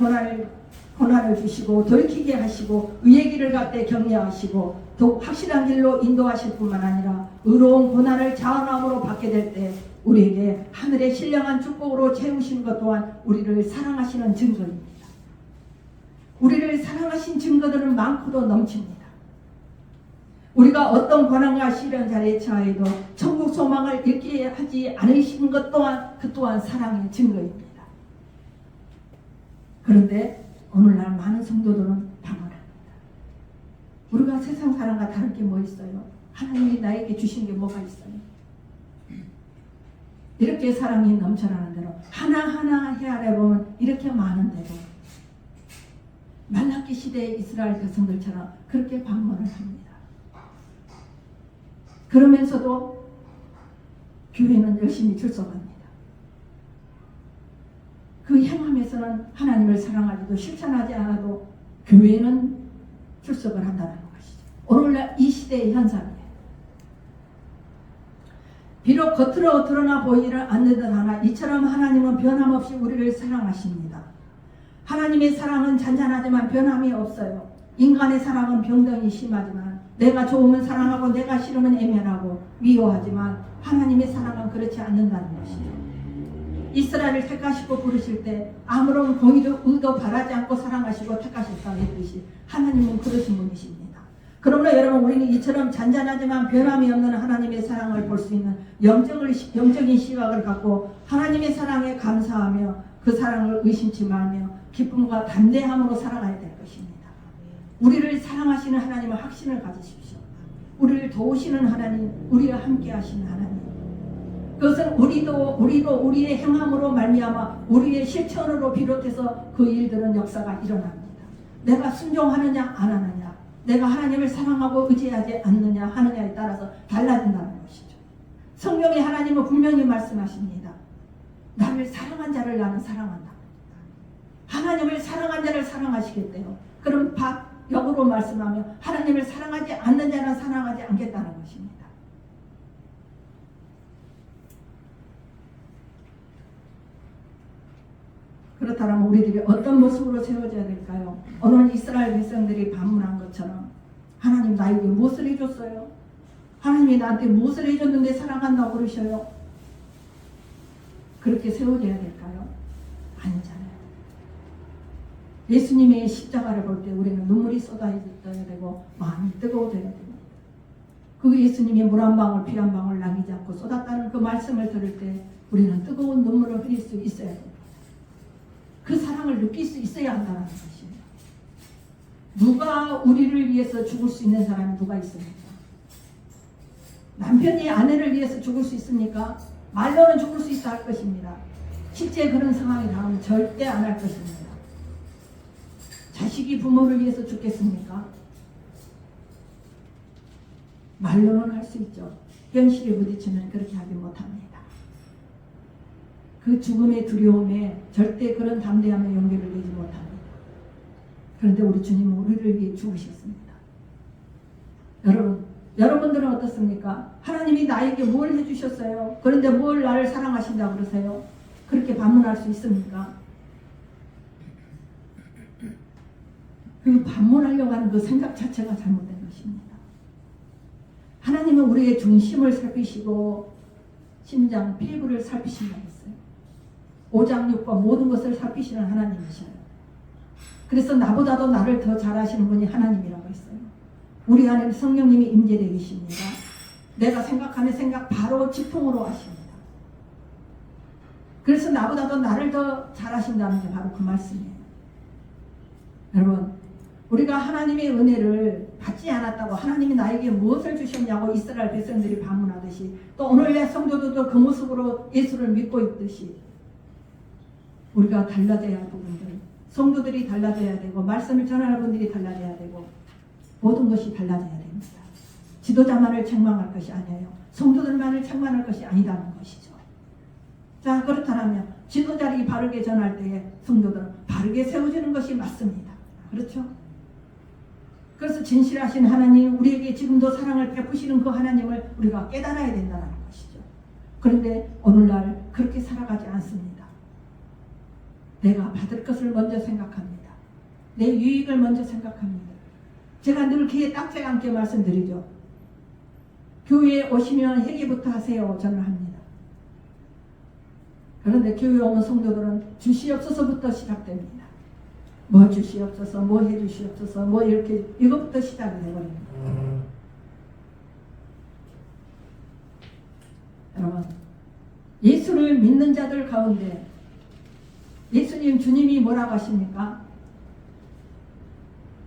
고난을 주시고 돌이키게 하시고 의의 길을 갈 때 격려하시고 더욱 확실한 길로 인도하실 뿐만 아니라 의로운 고난을 자원함으로 받게 될 때 우리에게 하늘의 신령한 축복으로 채우시는 것 또한 우리를 사랑하시는 증거입니다. 우리를 사랑하신 증거들은 많고도 넘칩니다. 우리가 어떤 고난과 시련 자리에 처해도 천국 소망을 잃게 하지 않으신 것 또한 그 또한 사랑의 증거입니다. 그런데 오늘날 많은 성도들은 방언합니다. 우리가 세상 사람과 다른 게 뭐 있어요? 하나님이 나에게 주신 게 뭐가 있어요? 이렇게 사랑이 넘쳐나는 대로 하나하나 헤아려 보면 이렇게 많은데도 말라기 시대의 이스라엘 백성들처럼 그렇게 방언을 합니다. 그러면서도 교회는 열심히 출석합니다. 그 행함에서는 하나님을 사랑하지도 실천하지 않아도 교회는 출석을 한다는 것이죠. 오늘날 이 시대의 현상이에요. 비록 겉으로 드러나 보이지를 않는 듯 하나 이처럼 하나님은 변함없이 우리를 사랑하십니다. 하나님의 사랑은 잔잔하지만 변함이 없어요. 인간의 사랑은 병등이 심하지만 내가 좋으면 사랑하고 내가 싫으면 애면하고 미워하지만 하나님의 사랑은 그렇지 않는다는 것이죠. 이스라엘을 택하시고 부르실 때 아무런 공의도 의도 바라지 않고 사랑하시고 택하셨다 했듯이 하나님은 그러신 분이십니다. 그러므로 여러분, 우리는 이처럼 잔잔하지만 변함이 없는 하나님의 사랑을 볼 수 있는 영적인 시각을 갖고 하나님의 사랑에 감사하며 그 사랑을 의심치 말며 기쁨과 담대함으로 살아가야 될 것입니다. 우리를 사랑하시는 하나님의 확신을 가지십시오. 우리를 도우시는 하나님, 우리와 함께 하시는 하나님, 그것은 우리도 우리의 행함으로 말미암아 우리의 실천으로 비롯해서 그 일들은 역사가 일어납니다. 내가 순종하느냐 안 하느냐, 내가 하나님을 사랑하고 의지하지 않느냐 하느냐에 따라서 달라진다는 것이죠. 성경의 하나님은 분명히 말씀하십니다. 나를 사랑한 자를 나는 사랑한다. 하나님을 사랑한 자를 사랑하시겠대요. 그럼 역으로 말씀하면 하나님을 사랑하지 않는 자는 사랑하지 않겠다는 것입니다. 그렇다면 우리들이 어떤 모습으로 세워져야 될까요? 오늘 이스라엘 백성들이 반문한 것처럼 하나님 나에게 무엇을 해줬어요? 하나님이 나한테 무엇을 해줬는데 사랑한다고 그러셔요? 그렇게 세워져야 될까요? 아니잖아요. 예수님의 십자가를 볼 때 우리는 눈물이 쏟아져야 되고 마음이 뜨거워져야 됩니다. 그 예수님이 물 한 방울 피 한 방울 남기지 않고 쏟았다는 그 말씀을 들을 때 우리는 뜨거운 눈물을 흘릴 수 있어야 됩니다. 그 사랑을 느낄 수 있어야 한다는 것입니다. 누가 우리를 위해서 죽을 수 있는 사람이 누가 있습니까? 남편이 아내를 위해서 죽을 수 있습니까? 말로는 죽을 수 있다 할 것입니다. 실제 그런 상황이 나오면 절대 안 할 것입니다. 자식이 부모를 위해서 죽겠습니까? 말로는 할 수 있죠. 현실에 부딪히면 그렇게 하지 못합니다. 그 죽음의 두려움에 절대 그런 담대함의 용기를 내지 못합니다. 그런데 우리 주님은 우리를 위해 죽으셨습니다. 여러분들은 어떻습니까? 하나님이 나에게 뭘 해주셨어요? 그런데 뭘 나를 사랑하신다고 그러세요? 그렇게 반문할 수 있습니까? 그 반문하려고 하는 그 생각 자체가 잘못된 것입니다. 하나님은 우리의 중심을 살피시고 심장, 피부를 살피신다고 했어요. 오장육과 모든 것을 살피시는 하나님이셔요. 그래서 나보다도 나를 더 잘 아시는 분이 하나님이라고 했어요. 우리 안에 성령님이 임재되어 계십니다. 내가 생각하는 생각 바로 직통으로 하십니다. 그래서 나보다도 나를 더 잘 아신다는 게 바로 그 말씀이에요. 여러분, 우리가 하나님의 은혜를 받지 않았다고 하나님이 나에게 무엇을 주셨냐고 이스라엘 백성들이 반문하듯이 또 오늘날 성도들도 그 모습으로 예수를 믿고 있듯이 우리가 달라져야 할 부분들, 성도들이 달라져야 되고 말씀을 전하는 분들이 달라져야 되고 모든 것이 달라져야 됩니다. 지도자만을 책망할 것이 아니에요. 성도들만을 책망할 것이 아니다는 것이죠. 자, 그렇다면 지도자들이 바르게 전할 때에 성도들은 바르게 세워지는 것이 맞습니다. 그렇죠? 그래서 진실하신 하나님, 우리에게 지금도 사랑을 베푸시는 그 하나님을 우리가 깨달아야 된다는 것이죠. 그런데 오늘날 그렇게 살아가지 않습니다. 내가 받을 것을 먼저 생각합니다. 내 유익을 먼저 생각합니다. 제가 늘 귀에 딱지 않게 말씀드리죠. 교회에 오시면 회개부터 하세요. 저는 합니다. 그런데 교회에 오는 성도들은 주시옵소서부터 시작됩니다. 뭐 주시옵소서, 뭐 해주시옵소서, 뭐 이렇게 이것부터 시작이 되버립니다. 여러분, 예수를 믿는 자들 가운데 예수님, 주님이 뭐라고 하십니까?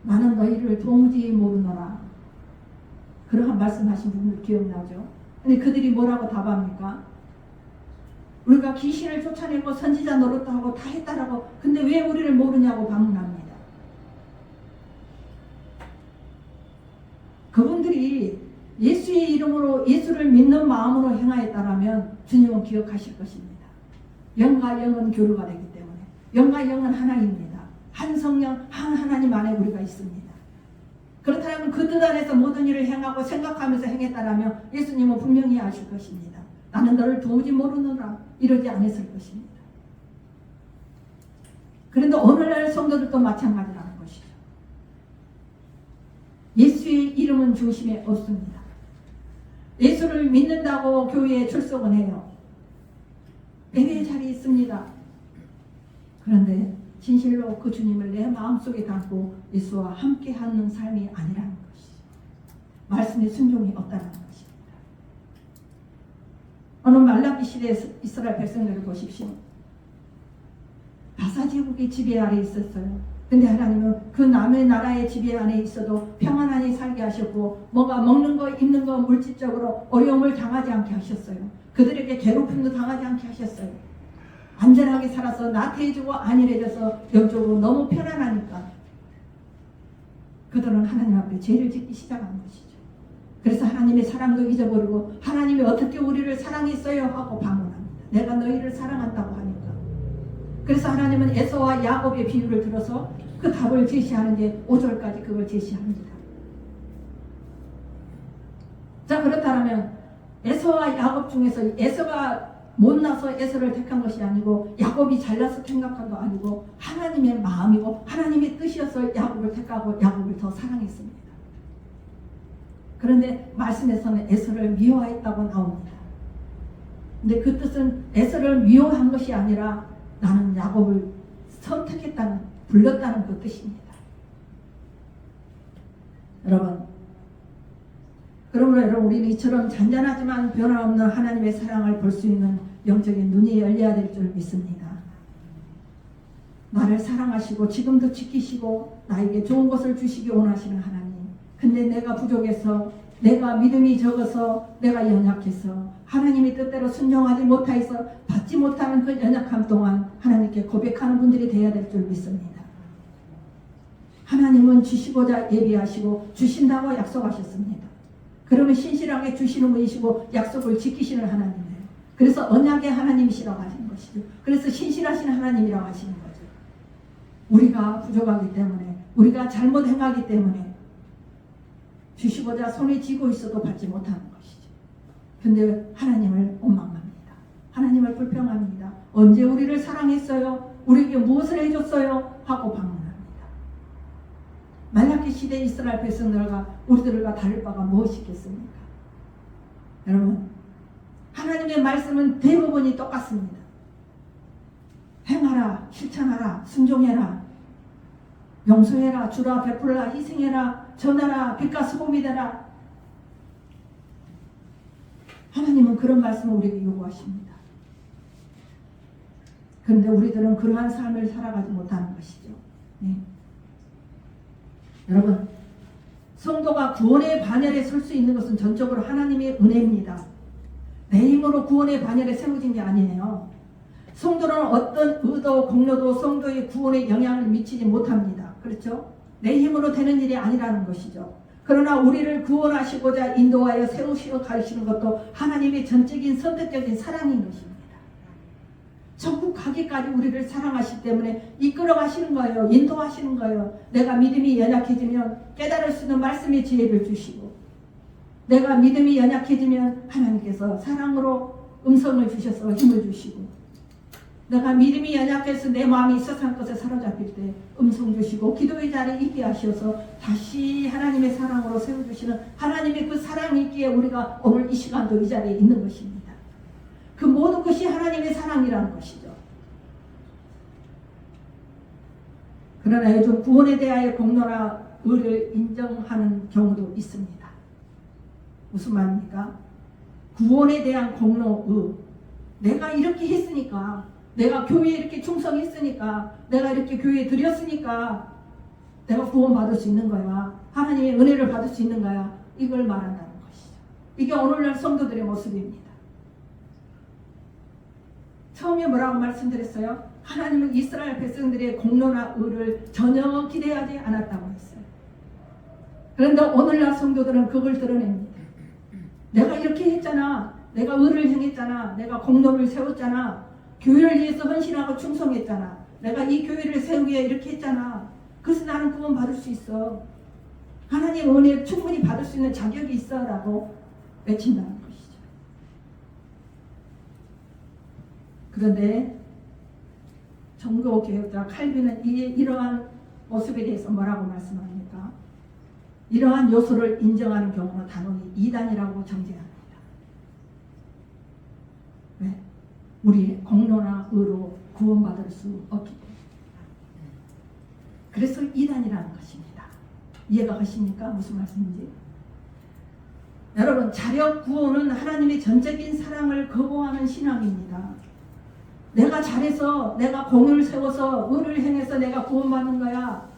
나는 너희를 도무지 모르노라. 그러한 말씀하신 분들 기억나죠? 근데 그들이 뭐라고 답합니까? 우리가 귀신을 쫓아내고 선지자 노릇도 하고 다 했다라고. 근데 왜 우리를 모르냐고 반문합니다. 그분들이 예수의 이름으로 예수를 믿는 마음으로 행하였다라면 주님은 기억하실 것입니다. 영과 영은 교류가 되기 때문에 영과 영은 하나입니다. 한 성령 한 하나님 안에 우리가 있습니다. 그렇다면 그 뜻 안에서 모든 일을 행하고 생각하면서 행했다라면 예수님은 분명히 아실 것입니다. 나는 너를 도무지 모르느라 이러지 않았을 것입니다. 그런데 오늘날 성도들도 마찬가지라는 것이죠. 예수의 이름은 중심에 없습니다. 예수를 믿는다고 교회에 출석은 해요. 예배의 자리에 있습니다. 그런데 진실로 그 주님을 내 마음속에 담고 예수와 함께하는 삶이 아니라는 것이죠. 말씀에 순종이 없다는 것입니다. 어느 말라기 시대에 이스라엘 백성들을 보십시오. 바사제국의 지배 아래 있었어요. 근데 하나님은 그 남의 나라의 지배 안에 있어도 평안하게 살게 하셨고 뭔가 먹는 거 입는 거 물질적으로 어려움을 당하지 않게 하셨어요. 그들에게 괴롭힘도 당하지 않게 하셨어요. 안전하게 살아서 나태해지고 안일해져서 영적으로 너무 편안하니까 그들은 하나님 앞에 죄를 짓기 시작한 것이죠. 그래서 하나님의 사랑도 잊어버리고 하나님이 어떻게 우리를 사랑했어요 하고 반문합니다. 내가 너희를 사랑한다고 하니까. 그래서 하나님은 에서와 야곱의 비유를 들어서 그 답을 제시하는 게 5절까지 그걸 제시합니다. 자, 그렇다면 에서와 야곱 중에서 에서가 못나서 에서를 택한 것이 아니고 야곱이 잘나서 생각한 거 아니고 하나님의 마음이고 하나님의 뜻이어서 야곱을 택하고 야곱을 더 사랑했습니다. 그런데 말씀에서는 에서를 미워했다고 나옵니다. 근데 그 뜻은 에서를 미워한 것이 아니라 나는 야곱을 선택했다는, 불렀다는 그 뜻입니다. 그러므로 여러분, 우리는 이처럼 잔잔하지만 변함없는 하나님의 사랑을 볼 수 있는 영적인 눈이 열려야 될 줄 믿습니다. 나를 사랑하시고 지금도 지키시고 나에게 좋은 것을 주시기 원하시는 하나님. 근데 내가 부족해서, 내가 믿음이 적어서, 내가 연약해서 하나님의 뜻대로 순종하지 못해서 받지 못하는 그 연약함 동안 하나님께 고백하는 분들이 되어야 될 줄 믿습니다. 하나님은 주시고자 예비하시고 주신다고 약속하셨습니다. 그러면 신실하게 주시는 분이시고 약속을 지키시는 하나님이에요. 그래서 언약의 하나님이시라고 하시는 것이죠. 그래서 신실하신 하나님이라고 하시는 거죠. 우리가 부족하기 때문에, 우리가 잘못 행하기 때문에 주시고자 손에 쥐고 있어도 받지 못하는 것이죠. 근데 하나님을 원망합니다. 하나님을 불평합니다. 언제 우리를 사랑했어요? 우리에게 무엇을 해줬어요? 하고 방문합니다. 말라기 시대 이스라엘 백성들과 우리들과 다를 바가 무엇이 있겠습니까? 여러분, 하나님의 말씀은 대부분이 똑같습니다. 행하라, 실천하라, 순종해라, 용서해라, 주라, 베풀라, 희생해라, 전하라, 빛과 소금이 되라. 하나님은 그런 말씀을 우리에게 요구하십니다. 그런데 우리들은 그러한 삶을 살아가지 못하는 것이죠. 네. 여러분, 성도가 구원의 반열에 설 수 있는 것은 전적으로 하나님의 은혜입니다. 내 힘으로 구원의 반열에 세워진 게 아니에요. 성도는 어떤 의도, 공로도 성도의 구원에 영향을 미치지 못합니다. 그렇죠? 내 힘으로 되는 일이 아니라는 것이죠. 그러나 우리를 구원하시고자 인도하여 세우시어 가시는 것도 하나님의 전적인 선택적인 사랑인 것입니다. 전국 가기까지 우리를 사랑하시기 때문에 이끌어 가시는 거예요. 인도하시는 거예요. 내가 믿음이 연약해지면 깨달을 수 있는 말씀의 지혜를 주시고, 내가 믿음이 연약해지면 하나님께서 사랑으로 음성을 주셔서 힘을 주시고, 내가 믿음이 연약해서 내 마음이 세상 것에 사로잡힐 때 음성 주시고, 기도의 자리에 있게 하셔서 다시 하나님의 사랑으로 세워주시는 하나님의 그 사랑이 있기에 우리가 오늘 이 시간도 이 자리에 있는 것입니다. 그 모든 것이 하나님의 사랑이라는 것이죠. 그러나 요즘 구원에 대하여 공로나 의를 인정하는 경우도 있습니다. 무슨 말입니까? 구원에 대한 공로, 의. 내가 이렇게 했으니까, 내가 교회에 이렇게 충성했으니까, 내가 이렇게 교회에 드렸으니까 내가 구원받을 수 있는 거야. 하나님의 은혜를 받을 수 있는 거야. 이걸 말한다는 것이죠. 이게 오늘날 성도들의 모습입니다. 처음에 뭐라고 말씀드렸어요? 하나님은 이스라엘 백성들의 공로나 의를 전혀 기대하지 않았다고 했어요. 그런데 오늘날 성도들은 그걸 드러냅니다. 내가 이렇게 했잖아. 내가 의를 행했잖아. 내가 공로를 세웠잖아. 교회를 위해서 헌신하고 충성했잖아. 내가 이 교회를 세우기 위해 이렇게 했잖아. 그래서 나는 구원 받을 수 있어. 하나님의 은혜를 충분히 받을 수 있는 자격이 있어 라고 외친다는 것이죠. 그런데 종교개혁자 칼빈은 이러한 모습에 대해서 뭐라고 말씀합니까? 이러한 요소를 인정하는 경우는 단호히 이단이라고 정죄합니다. 왜? 우리의 공로나 의로 구원받을 수 없기 때문에. 그래서 이단이라는 것입니다. 이해가 가십니까? 무슨 말씀인지? 여러분, 자력 구원은 하나님의 전적인 사랑을 거부하는 신앙입니다. 내가 잘해서, 내가 공을 세워서, 의를 행해서 내가 구원받는 거야.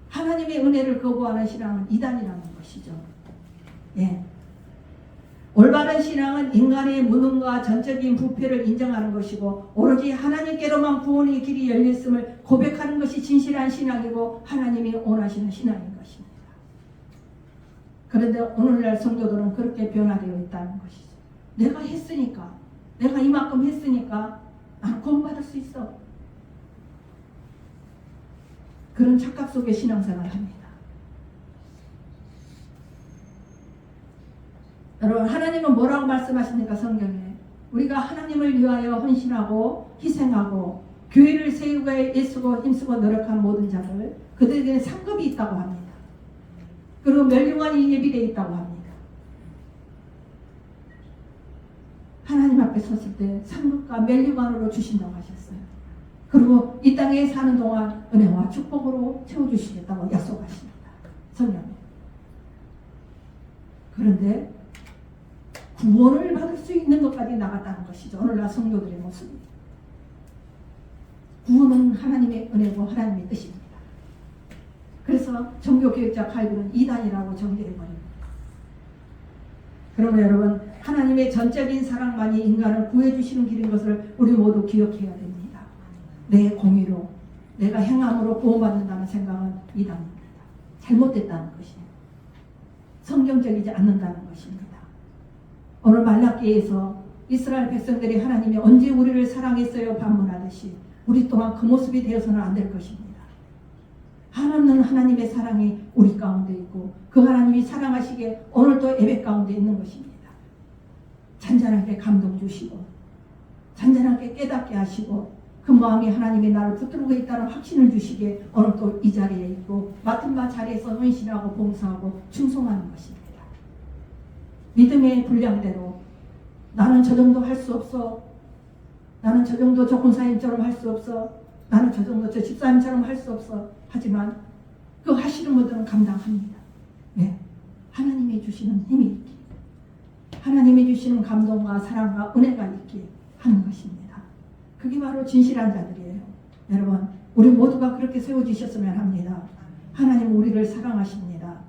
하나님의 은혜를 거부하는 신앙은 이단이라는 것이죠. 예. 올바른 신앙은 인간의 무능과 전적인 부패를 인정하는 것이고, 오로지 하나님께로만 구원의 길이 열렸음을 고백하는 것이 진실한 신앙이고 하나님이 원하시는 신앙인 것입니다. 그런데 오늘날 성도들은 그렇게 변화되어 있다는 것이죠. 내가 했으니까, 내가 이만큼 했으니까 나는 구원받을 수 있어. 그런 착각 속에 신앙생활을 합니다. 여러분, 하나님은 뭐라고 말씀하십니까? 성경에 우리가 하나님을 위하여 헌신하고 희생하고 교회를 세우고 애쓰고 힘쓰고 노력한 모든 자들, 그들에게는 상급이 있다고 합니다. 그리고 멸류관이 예비되어 있다고 합니다. 하나님 앞에 섰을 때 상급과 멸류관으로 주신다고 하셨어요. 그리고 이 땅에 사는 동안 은혜와 축복으로 채워주시겠다고 약속하십니다. 성경에. 그런데 구원을 받을 수 있는 것까지 나갔다는 것이죠. 오늘날 성도들의 모습입니다. 구원은 하나님의 은혜고 하나님의 뜻입니다. 그래서 종교개혁자 칼빈은 이단이라고 정죄해버립니다. 그러면 여러분, 하나님의 전적인 사랑만이 인간을 구해주시는 길인 것을 우리 모두 기억해야 됩니다. 내 공의로, 내가 행함으로 구원받는다는 생각은 이단입니다. 잘못됐다는 것이에요. 성경적이지 않는다는 것입니다. 오늘 말라기에서 이스라엘 백성들이 하나님이 언제 우리를 사랑했어요 반문하듯이 우리 또한 그 모습이 되어서는 안 될 것입니다. 하나님은 하나님의 사랑이 우리 가운데 있고 그 하나님이 사랑하시기에 오늘도 예배 가운데 있는 것입니다. 잔잔하게 감동 주시고 잔잔하게 깨닫게 하시고 그 마음이 하나님이 나를 붙들고 있다는 확신을 주시기에 오늘 또 이 자리에 있고 맡은 바 자리에서 헌신하고 봉사하고 충성하는 것입니다. 믿음의 분량대로 나는 저 정도 할 수 없어. 나는 저 정도 저 권사님처럼 할 수 없어. 나는 저 정도 저 집사님처럼 할 수 없어. 하지만 그 하시는 분들은 감당합니다. 네. 하나님이 주시는 힘이 있기, 하나님이 주시는 감동과 사랑과 은혜가 있기 하는 것입니다. 그게 바로 진실한 자들이에요. 여러분 우리 모두가 그렇게 세워주셨으면 합니다. 하나님 우리를 사랑하십니다.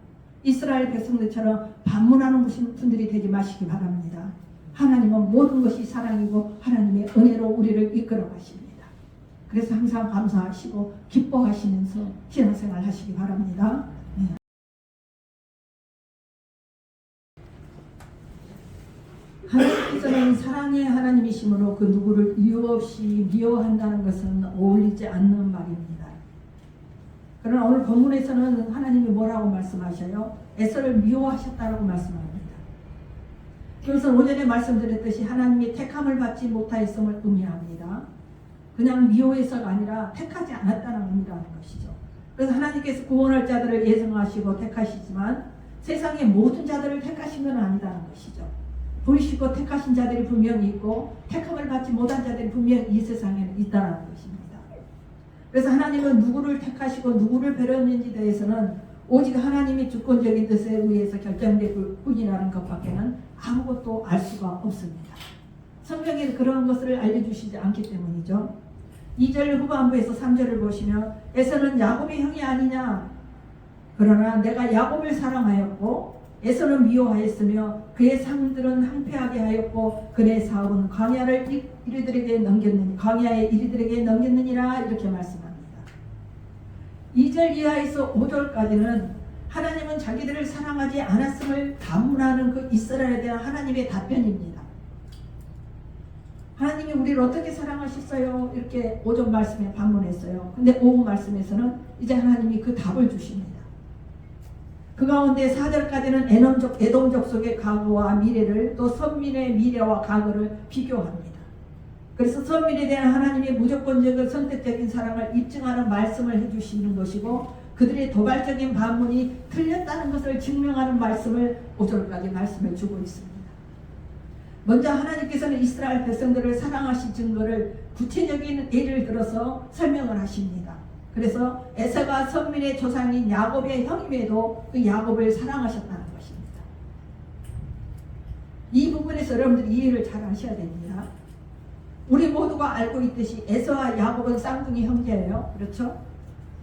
이스라엘 백성들처럼 반문하는 분들이 되지 마시기 바랍니다. 하나님은 모든 것이 사랑이고 하나님의 은혜로 우리를 이끌어 가십니다. 그래서 항상 감사하시고 기뻐하시면서 신앙생활 하시기 바랍니다. 네. 하나님께서는 사랑의 하나님이시므로 그 누구를 이유 없이 미워한다는 것은 어울리지 않는 말입니다. 그러나 오늘 본문에서는 하나님이 뭐라고 말씀하셔요? 에서를 미워하셨다고 말씀합니다. 그것은 오전에 말씀드렸듯이 하나님이 택함을 받지 못하였음을 의미합니다. 그냥 미워해서가 아니라 택하지 않았다는 의미라는 것이죠. 그래서 하나님께서 구원할 자들을 예정하시고 택하시지만 세상의 모든 자들을 택하신 건 아니라는 것이죠. 부르시고 택하신 자들이 분명히 있고 택함을 받지 못한 자들이 분명히 이 세상에는 있다는 것입니다. 그래서 하나님은 누구를 택하시고 누구를 배려했는지에 대해서는 오직 하나님이 주권적인 뜻에 의해서 결정될 뿐이라는 것밖에는 아무것도 알 수가 없습니다. 성경에 그런 것을 알려주시지 않기 때문이죠. 2절 후반부에서 3절을 보시면 에서는 야곱의 형이 아니냐. 그러나 내가 야곱을 사랑하였고 에서는 미워하였으며 그의 상들은 항폐하게 하였고 그의 사업은 광야의 이리들에게 넘겼느니라 이렇게 말씀합니다. 2절 이하에서 5절까지는 하나님은 자기들을 사랑하지 않았음을 반문하는 그 이스라엘에 대한 하나님의 답변입니다. 하나님이 우리를 어떻게 사랑하셨어요? 이렇게 5절 말씀에 반문했어요. 근데 5절 말씀에서는 이제 하나님이 그 답을 주십니다. 그 가운데 4절까지는 에돔족 속의 과거와 미래를 또 선민의 미래와 과거를 비교합니다. 그래서 선민에 대한 하나님의 무조건적인 선택적인 사랑을 입증하는 말씀을 해주시는 것이고 그들의 도발적인 반문이 틀렸다는 것을 증명하는 말씀을 5절까지 말씀을 주고 있습니다. 먼저 하나님께서는 이스라엘 백성들을 사랑하신 증거를 구체적인 예를 들어서 설명을 하십니다. 그래서 에서가 선민의 조상인 야곱의 형임에도 그 야곱을 사랑하셨다는 것입니다. 이 부분에서 여러분들이 이해를 잘 하셔야 됩니다. 우리 모두가 알고 있듯이 에서와 야곱은 쌍둥이 형제예요. 그렇죠?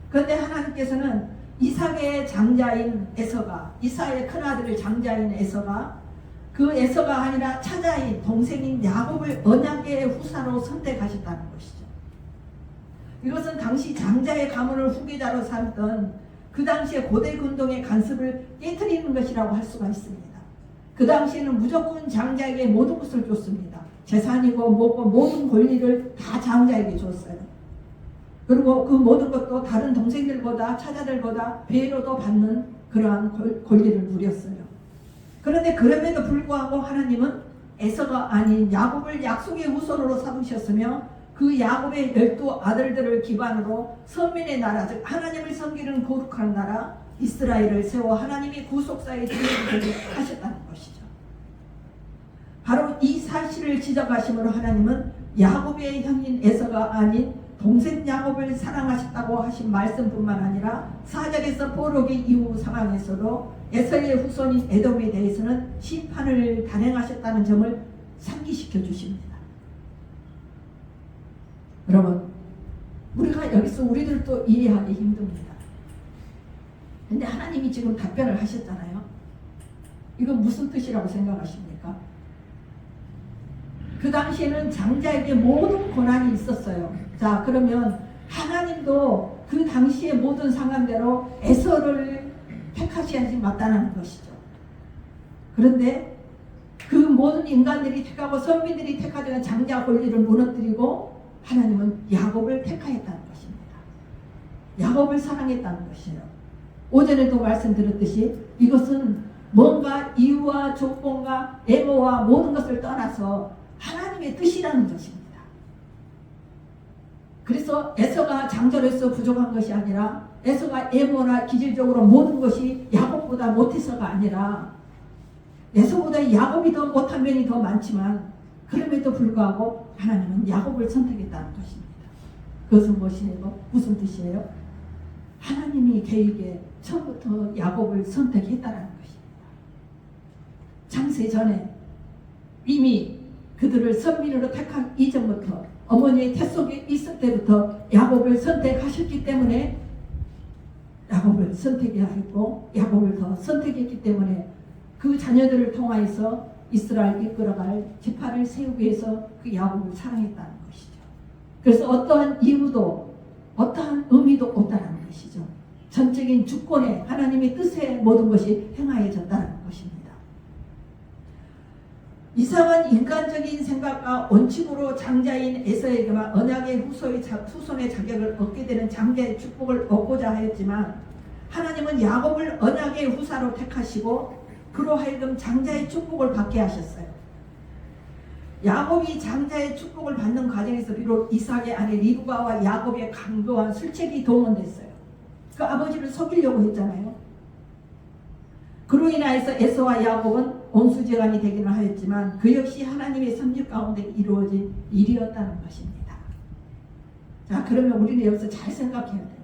그런데 하나님께서는 이삭의 장자인 에서가, 이삭의 큰아들의 장자인 에서가 그 에서가 아니라 차자인 동생인 야곱을 언약의 후사로 선택하셨다는 것이죠. 이것은 당시 장자의 가문을 후계자로 삼던 그 당시의 고대 군동의 간섭을 깨트리는 것이라고 할 수가 있습니다. 그 당시에는 무조건 장자에게 모든 것을 줬습니다. 재산이고 뭐고 모든 권리를 다 장자에게 줬어요. 그리고 그 모든 것도 다른 동생들보다 차자들보다 배로도 받는 그러한 권리를 누렸어요. 그런데 그럼에도 불구하고 하나님은 에서가 아닌 야곱을 약속의 후손으로 삼으셨으며 그 야곱의 12 아들들을 기반으로 선민의 나라, 즉 하나님을 섬기는 거룩한 나라 이스라엘을 세워 하나님이 구속사의 주인이 되게 하셨다는 것이죠. 바로 이 사실을 지적하심으로 하나님은 야곱의 형인 에서가 아닌 동생 야곱을 사랑하셨다고 하신 말씀뿐만 아니라 4절에서 포로기 이후 상황에서도 에서의 후손인 에돔에 대해서는 심판을 단행하셨다는 점을 상기시켜 주십니다. 여러분, 우리가 여기서 우리들도 이해하기 힘듭니다. 근데 하나님이 지금 답변을 하셨잖아요. 이건 무슨 뜻이라고 생각하십니까? 그 당시에는 장자에게 모든 권한이 있었어요. 자, 그러면 하나님도 다윗도 그 당시의 모든 상황대로 에서를 택하셔야지 마땅한 것이죠. 그런데 그 모든 인간들이 택하고 선민들이 택하던 장자 권리를 무너뜨리고 하나님은 야곱을 택하였다는 것입니다. 야곱을 사랑했다는 것이에요. 오전에도 말씀드렸듯이 이것은 뭔가 이유와 조건과 애모와 모든 것을 떠나서 하나님의 뜻이라는 것입니다. 그래서 에서가 장자로서 부족한 것이 아니라 에서가 애모나 기질적으로 모든 것이 야곱보다 못해서가 아니라 에서보다 야곱이 더 못한 면이 더 많지만 그럼에도 불구하고 하나님은 야곱을 선택했다는 것입니다. 그것은 무엇이에요? 무슨 뜻이에요? 하나님이 계획에 처음부터 야곱을 선택했다는 것입니다. 창세 전에 이미 그들을 선민으로 택한 이전부터 어머니의 태 속에 있을 때부터 야곱을 선택하셨기 때문에 야곱을 선택하였고 야곱을 더 선택했기 때문에 그 자녀들을 통하여서 이스라엘 이끌어갈 지파를 세우기 위해서 그 야곱을 사랑했다는 것이죠. 그래서 어떠한 이유도 어떠한 의미도 없다는 것이죠. 전적인 주권에 하나님의 뜻에 모든 것이 행하여졌다는 것입니다. 이상한 인간적인 생각과 원칙으로 장자인 에서에게만 언약의 후손의 자격을 얻게 되는 장자의 축복을 얻고자 하였지만 하나님은 야곱을 언약의 후사로 택하시고 그로 하여금 장자의 축복을 받게 하셨어요. 야곱이 장자의 축복을 받는 과정에서 비록 이삭의 아내 리브가와 야곱의 강도한 술책이 동원됐어요. 그 아버지를 속이려고 했잖아요. 그로 인하여서 에서와 야곱은 온수재간이 되기는 하였지만 그 역시 하나님의 섭리 가운데 이루어진 일이었다는 것입니다. 자, 그러면 우리는 여기서 잘 생각해야 돼요.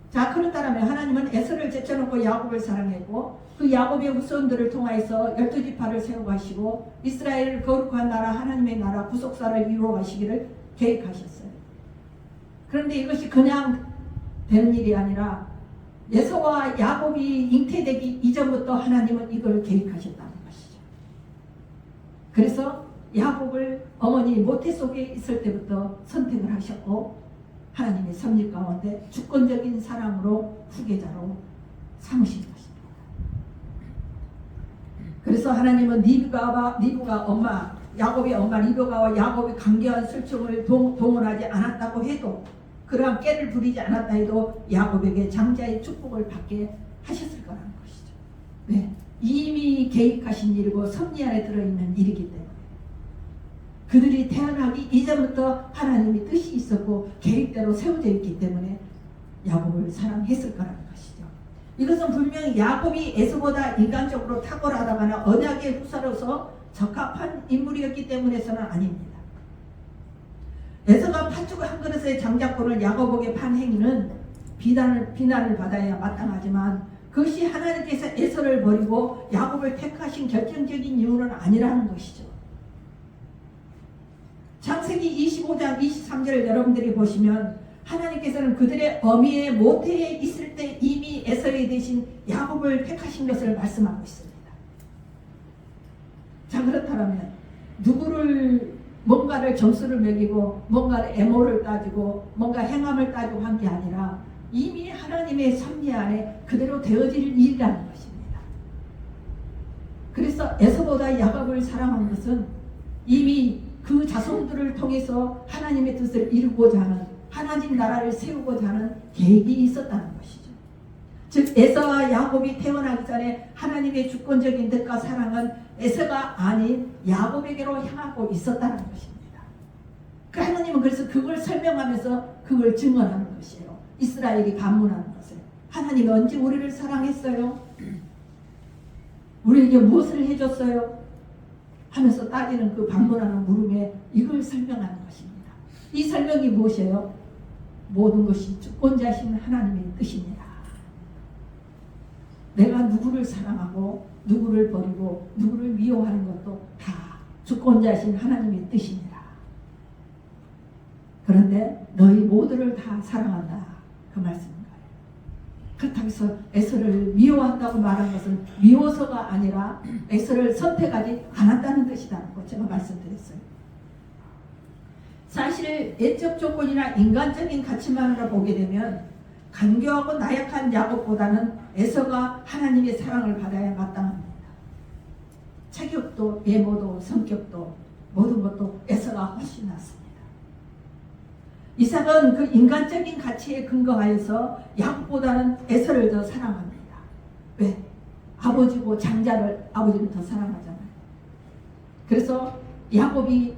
자, 그렇다면 하나님은 에서를 제쳐놓고 야곱을 사랑했고 그 야곱의 후손들을 통하여서 12지파를 세워가시고 이스라엘을 거룩한 나라 하나님의 나라 구속사를 이루어 가시기를 계획하셨어요. 그런데 이것이 그냥 되는 일이 아니라 에서와 야곱이 잉태되기 이전부터 하나님은 이걸 계획하셨다는 것이죠. 그래서 야곱을 어머니 모태 속에 있을 때부터 선택을 하셨고 하나님의 섭리 가운데 주권적인 사랑으로 후계자로 삼으신 것입니다. 그래서 하나님은 리브가 엄마 야곱의 엄마 리브가와 야곱의 강교한 술청을 동원하지 않았다고 해도 그러한 깨를 부리지 않았다 해도 야곱에게 장자의 축복을 받게 하셨을 거라는 것이죠. 네, 이미 계획하신 일이고 섭리 안에 들어있는 일이기 때문에 그들이 태어나기 이전부터 하나님의 뜻이 있었고 계획대로 세워져 있기 때문에 야곱을 사랑했을 거라는 것이죠. 이것은 분명히 야곱이 에서보다 인간적으로 탁월하다거나 언약의 후사로서 적합한 인물이었기 때문에서는 아닙니다. 에서가 팥죽 한 그릇의 장자권을 야곱에게 판 행위는 비난을 받아야 마땅하지만 그것이 하나님께서 에서를 버리고 야곱을 택하신 결정적인 이유는 아니라는 것이죠. 창세기 25장 23절을 여러분들이 보시면 하나님께서는 그들의 어미의 모태에 있을 때 이미 에서의 대신 야곱을 택하신 것을 말씀하고 있습니다. 자, 그렇다면 누구를 뭔가를 점수를 매기고 뭔가를 애모를 따지고 뭔가 행함을 따지고 한 게 아니라 이미 하나님의 섭리 안에 그대로 되어질 일이라는 것입니다. 그래서 에서보다 야곱을 사랑한 것은 이미 그 자손들을 통해서 하나님의 뜻을 이루고자 하는 하나님 나라를 세우고자 하는 계획이 있었다는 것이죠. 즉 에서와 야곱이 태어나기 전에 하나님의 주권적인 뜻과 사랑은 에서가 아닌 야곱에게로 향하고 있었다는 것입니다. 그 하나님은 그래서 그걸 설명하면서 그걸 증언하는 것이에요. 이스라엘이 반문하는 것을. 하나님이 언제 우리를 사랑했어요? 우리에게 무엇을 해줬어요? 하면서 따지는 그 반문하는 물음에 이걸 설명하는 것입니다. 이 설명이 무엇이에요? 모든 것이 주권자신 하나님의 뜻입니다. 내가 누구를 사랑하고 누구를 버리고 누구를 미워하는 것도 다 주권자신 하나님의 뜻입니다. 그런데 너희 모두를 다 사랑한다. 그 말씀인가요? 그렇다고 해서 에서를 미워한다고 말한 것은 미워서가 아니라 에서를 선택하지 않았다는 뜻이라는 거 제가 말씀드렸어요. 사실 애적 조건이나 인간적인 가치만으로 보게 되면 간교하고 나약한 야곱보다는 에서가 하나님의 사랑을 받아야 마땅합니다. 체격도 외모도 성격도 모든 것도 에서가 훨씬 낫습니다. 이삭은 그 인간적인 가치에 근거하여서 야곱보다는 에서를 더 사랑합니다. 왜? 아버지고 장자를 아버지는 더 사랑하잖아요. 그래서 야곱이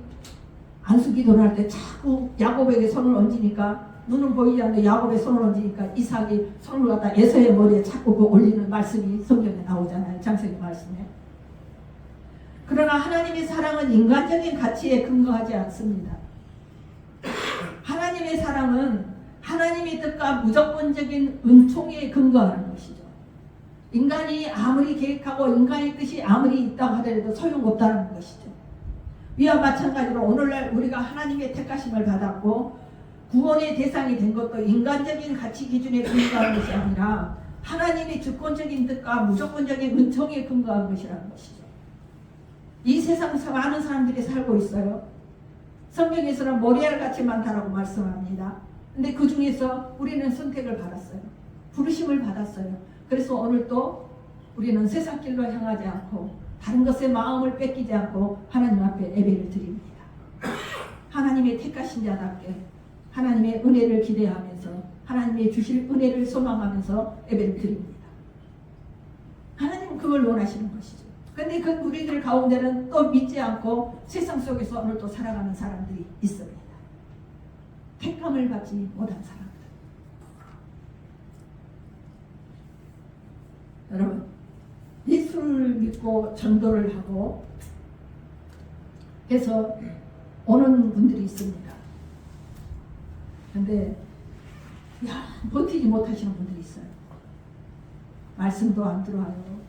안수기도를 할 때 자꾸 야곱에게 손을 얹으니까 눈은 보이지 않는데 야곱의 손을 얹으니까 이삭이 손을 갖다 에서의 머리에 자꾸 그 올리는 말씀이 성경에 나오잖아요. 창세기 말씀에. 그러나 하나님의 사랑은 인간적인 가치에 근거하지 않습니다. 하나님의 사랑은 하나님의 뜻과 무조건적인 은총에 근거하는 것이죠. 인간이 아무리 계획하고 인간의 뜻이 아무리 있다고 하더라도 소용없다는 것이죠. 이와 마찬가지로 오늘날 우리가 하나님의 택하심을 받았고 구원의 대상이 된 것도 인간적인 가치 기준에 근거한 것이 아니라 하나님의 주권적인 뜻과 무조건적인 은총에 근거한 것이라는 것이죠. 이 세상에서 많은 사람들이 살고 있어요. 성경에서는 모리알같이 많다라고 말씀합니다. 근데 그 중에서 우리는 선택을 받았어요. 부르심을 받았어요. 그래서 오늘 또 우리는 세상 길로 향하지 않고 다른 것에 마음을 뺏기지 않고 하나님 앞에 예배를 드립니다. 하나님의 택하신 자답게 하나님의 은혜를 기대하면서 하나님의 주실 은혜를 소망하면서 예배를 드립니다. 하나님은 그걸 원하시는 것이죠. 그런데 그 우리들 가운데는 또 믿지 않고 세상 속에서 오늘 또 살아가는 사람들이 있습니다. 택함을 받지 못한 사람들. 여러분, 예수를 믿고 전도를 하고 해서 오는 분들이 있습니다. 그런데 버티지 못하시는 분들이 있어요. 말씀도 안 들어와요.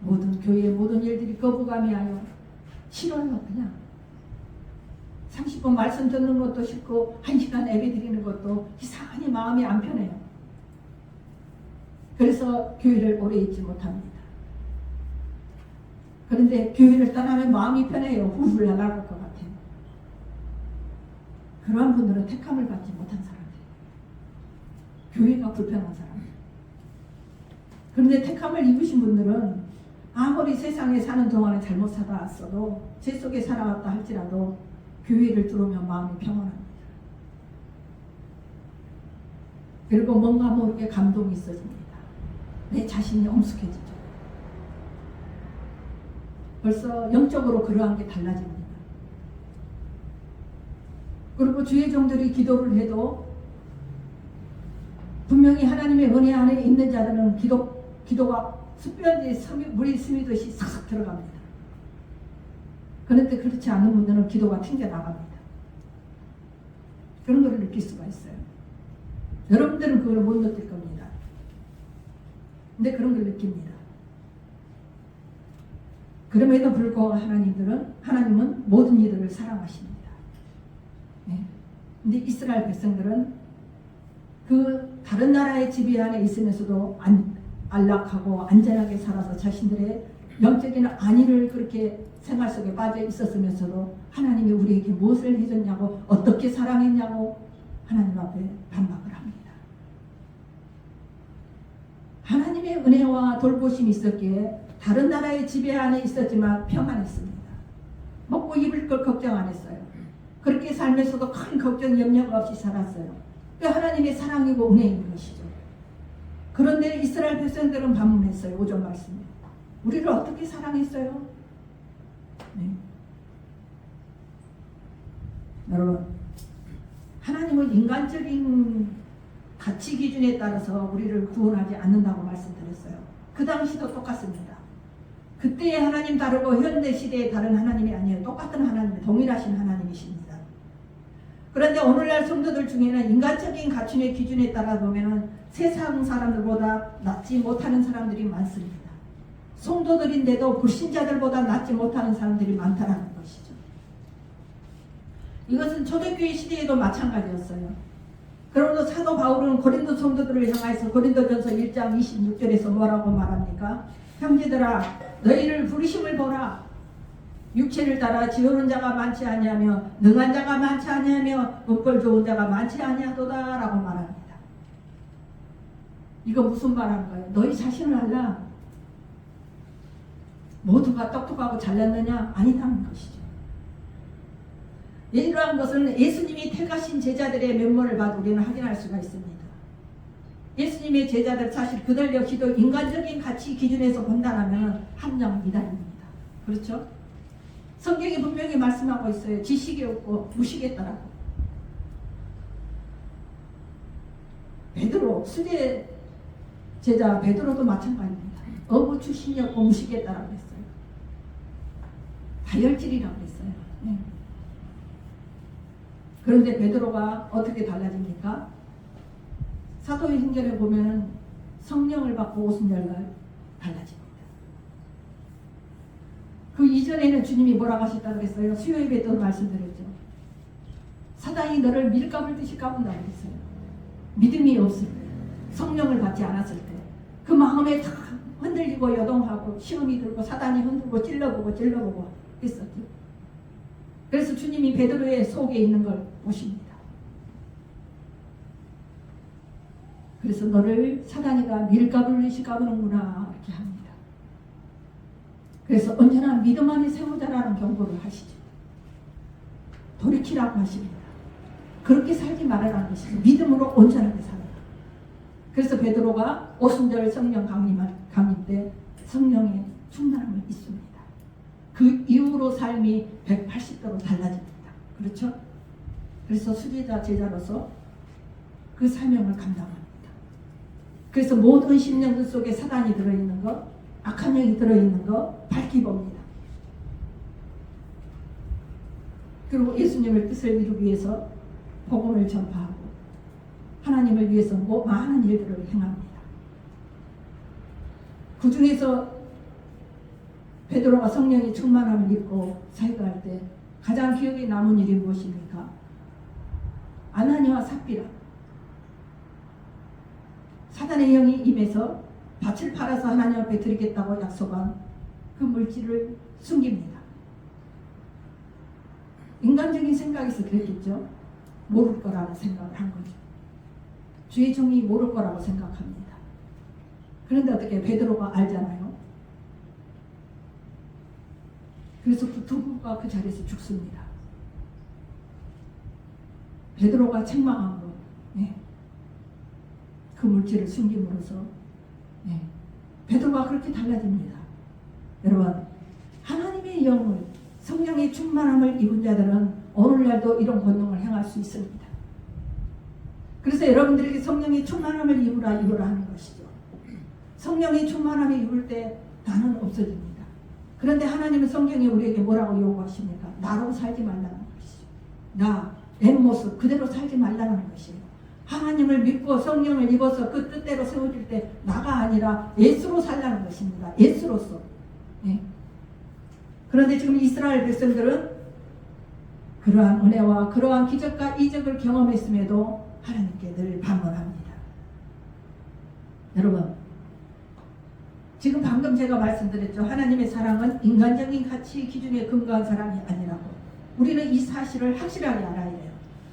모든 교회의 모든 일들이 거부감이 와요. 싫어요. 그냥 30분 말씀 듣는 것도 싫고 1시간 예배 드리는 것도 이상하니 마음이 안 편해요. 그래서 교회를 오래 있지 못합니다. 그런데 교회를 떠나면 마음이 편해요. 훌훌 날아갈 것 같아요. 그러한 분들은 택함을 받지 못한 사람들이에요. 교회가 불편한 사람들. 그런데 택함을 입으신 분들은 아무리 세상에 사는 동안에 잘못 살아왔어도 제 속에 살아왔다 할지라도 교회를 들어오면 마음이 평온합니다. 그리고 뭔가 모르게 감동이 있어집니다. 내 자신이 엄숙해지죠. 벌써 영적으로 그러한 게 달라집니다. 그리고 주의 종들이 기도를 해도 분명히 하나님의 은혜 안에 있는 자들은 기도가 숯변에 물이 스미듯이 싹 들어갑니다. 그런데 그렇지 않은 분들은 기도가 튕겨나갑니다. 그런 것을 느낄 수가 있어요. 여러분들은 그걸 못 느낄 겁니다. 근데 그런 걸 느낍니다. 그럼에도 불구하고 하나님은 모든 이들을 사랑하십니다. 네. 근데 이스라엘 백성들은 그 다른 나라의 지배 안에 있으면서도 안락하고 안전하게 살아서 자신들의 영적인 안위를 그렇게 생활 속에 빠져 있었으면서도 하나님이 우리에게 무엇을 해줬냐고 어떻게 사랑했냐고 하나님 앞에 반박을 합니다. 하나님의 은혜와 돌보심이 있었기에 다른 나라의 지배 안에 있었지만 평안했습니다. 먹고 입을 걸 걱정 안 했어요. 그렇게 살면서도 큰 걱정 염려가 없이 살았어요. 그 하나님의 사랑이고 은혜인 것이죠. 그런데 이스라엘 백성들은 반문했어요. 5절 말씀에. 우리를 어떻게 사랑했어요? 네. 여러분, 하나님은 인간적인 가치 기준에 따라서 우리를 구원하지 않는다고 말씀드렸어요. 그 당시도 똑같습니다. 그때의 하나님 다르고 현대 시대의 다른 하나님이 아니에요. 똑같은 하나님, 동일하신 하나님이십니다. 그런데 오늘날 성도들 중에는 인간적인 가치의 기준에 따라 보면 세상 사람들보다 낫지 못하는 사람들이 많습니다. 성도들인데도 불신자들보다 낫지 못하는 사람들이 많다는 것이죠. 이것은 초대교회 시대에도 마찬가지였어요. 그러므로 사도 바울은 고린도 성도들을 향하여서 고린도전서 1장 26절에서 뭐라고 말합니까? 형제들아, 너희를 부르심을 보라. 육체를 따라 지어오는 자가 많지 아니하며 능한 자가 많지 아니하며 은꼴 좋은 자가 많지 아니하도다 라고 말합니다. 이거 무슨 말하는 거예요? 너희 자신을 알라. 모두가 똑똑하고 잘났느냐? 아니다는 것이죠. 이러한 것은 예수님이 택하신 제자들의 면모를 봐도 우리는 확인할 수가 있습니다. 예수님의 제자들 사실 그들 역시도 인간적인 가치 기준에서 판단하면 함정 미달입니다. 그렇죠? 성경이 분명히 말씀하고 있어요. 지식이 없고 무식했다라고. 베드로, 수제 제자 베드로도 마찬가지입니다. 어부 출신이었고 무식했다라고 했어요. 다혈질이라고 했어요. 네. 그런데 베드로가 어떻게 달라집니까? 사도행전에 보면 성령을 받고 오순절날 달라집니다. 그 이전에는 주님이 뭐라고 하셨다고 그랬어요? 수요일에도 말씀드렸죠. 사단이 너를 밀가불 듯이 까분다고 했어요. 믿음이 없을 때, 성령을 받지 않았을 때, 그 마음에 다 흔들리고 요동하고 시험이 들고 사단이 흔들고 찔러보고 했었죠. 그래서 주님이 베드로의 속에 있는 걸 보십니다. 그래서 너를 사단이가 밀가불 듯이 까부는구나 이렇게 합니다. 그래서 언제나 믿음 안에 세우자라는 경고를 하시죠. 돌이키라고 하십니다. 그렇게 살지 말아라는 것이죠. 믿음으로 온전하게 살아라. 그래서 베드로가 오순절 성령 강림 때 성령의 충만함을 입습니다. 그 이후로 삶이 180도로 달라집니다. 그렇죠? 그래서 수제자 제자로서 그 사명을 감당합니다. 그래서 모든 심령들 속에 사단이 들어있는 것, 악한 영이 들어있는 것 밝히 봅니다. 그리고 예수님의 뜻을 이루기 위해서 복음을 전파하고 하나님을 위해서 많은 일들을 행합니다. 그 중에서 베드로가 성령의 충만함을 입고 사역할 때 가장 기억에 남은 일이 무엇입니까? 아나니와 삽비라. 사단의 영이 임해서 밭을 팔아서 하나님 앞에 드리겠다고 약속한 그 물질을 숨깁니다. 인간적인 생각에서 그랬겠죠. 모를 거라는 생각을 한 거죠. 주의 종이 모를 거라고 생각합니다. 그런데 어떻게 베드로가 알잖아요. 그래서 그 두부가 그 자리에서 죽습니다. 베드로가 책망함으로 그 물질을 숨김으로써 베드로가 그렇게 달라집니다. 여러분, 하나님의 영을 성령의 충만함을 입은 자들은 오늘날도 이런 권능을 행할 수 있습니다. 그래서 여러분들에게 성령의 충만함을 입으라 하는 것이죠. 성령의 충만함을 입을 때 나는 없어집니다. 그런데 하나님은 성경에 우리에게 뭐라고 요구하십니까? 나로 살지 말라는 것이죠. 내 모습 그대로 살지 말라는 것이에요. 하나님을 믿고 성령을 입어서 그 뜻대로 세워질 때 나가 아니라 예수로 살라는 것입니다. 예수로서. 그런데 지금 이스라엘 백성들은 그러한 은혜와 그러한 기적과 이적을 경험했음에도 하나님께 늘 반문합니다. 여러분, 지금 방금 제가 말씀드렸죠. 하나님의 사랑은 인간적인 가치 기준에 근거한 사랑이 아니라고. 우리는 이 사실을 확실하게 알아야 해요.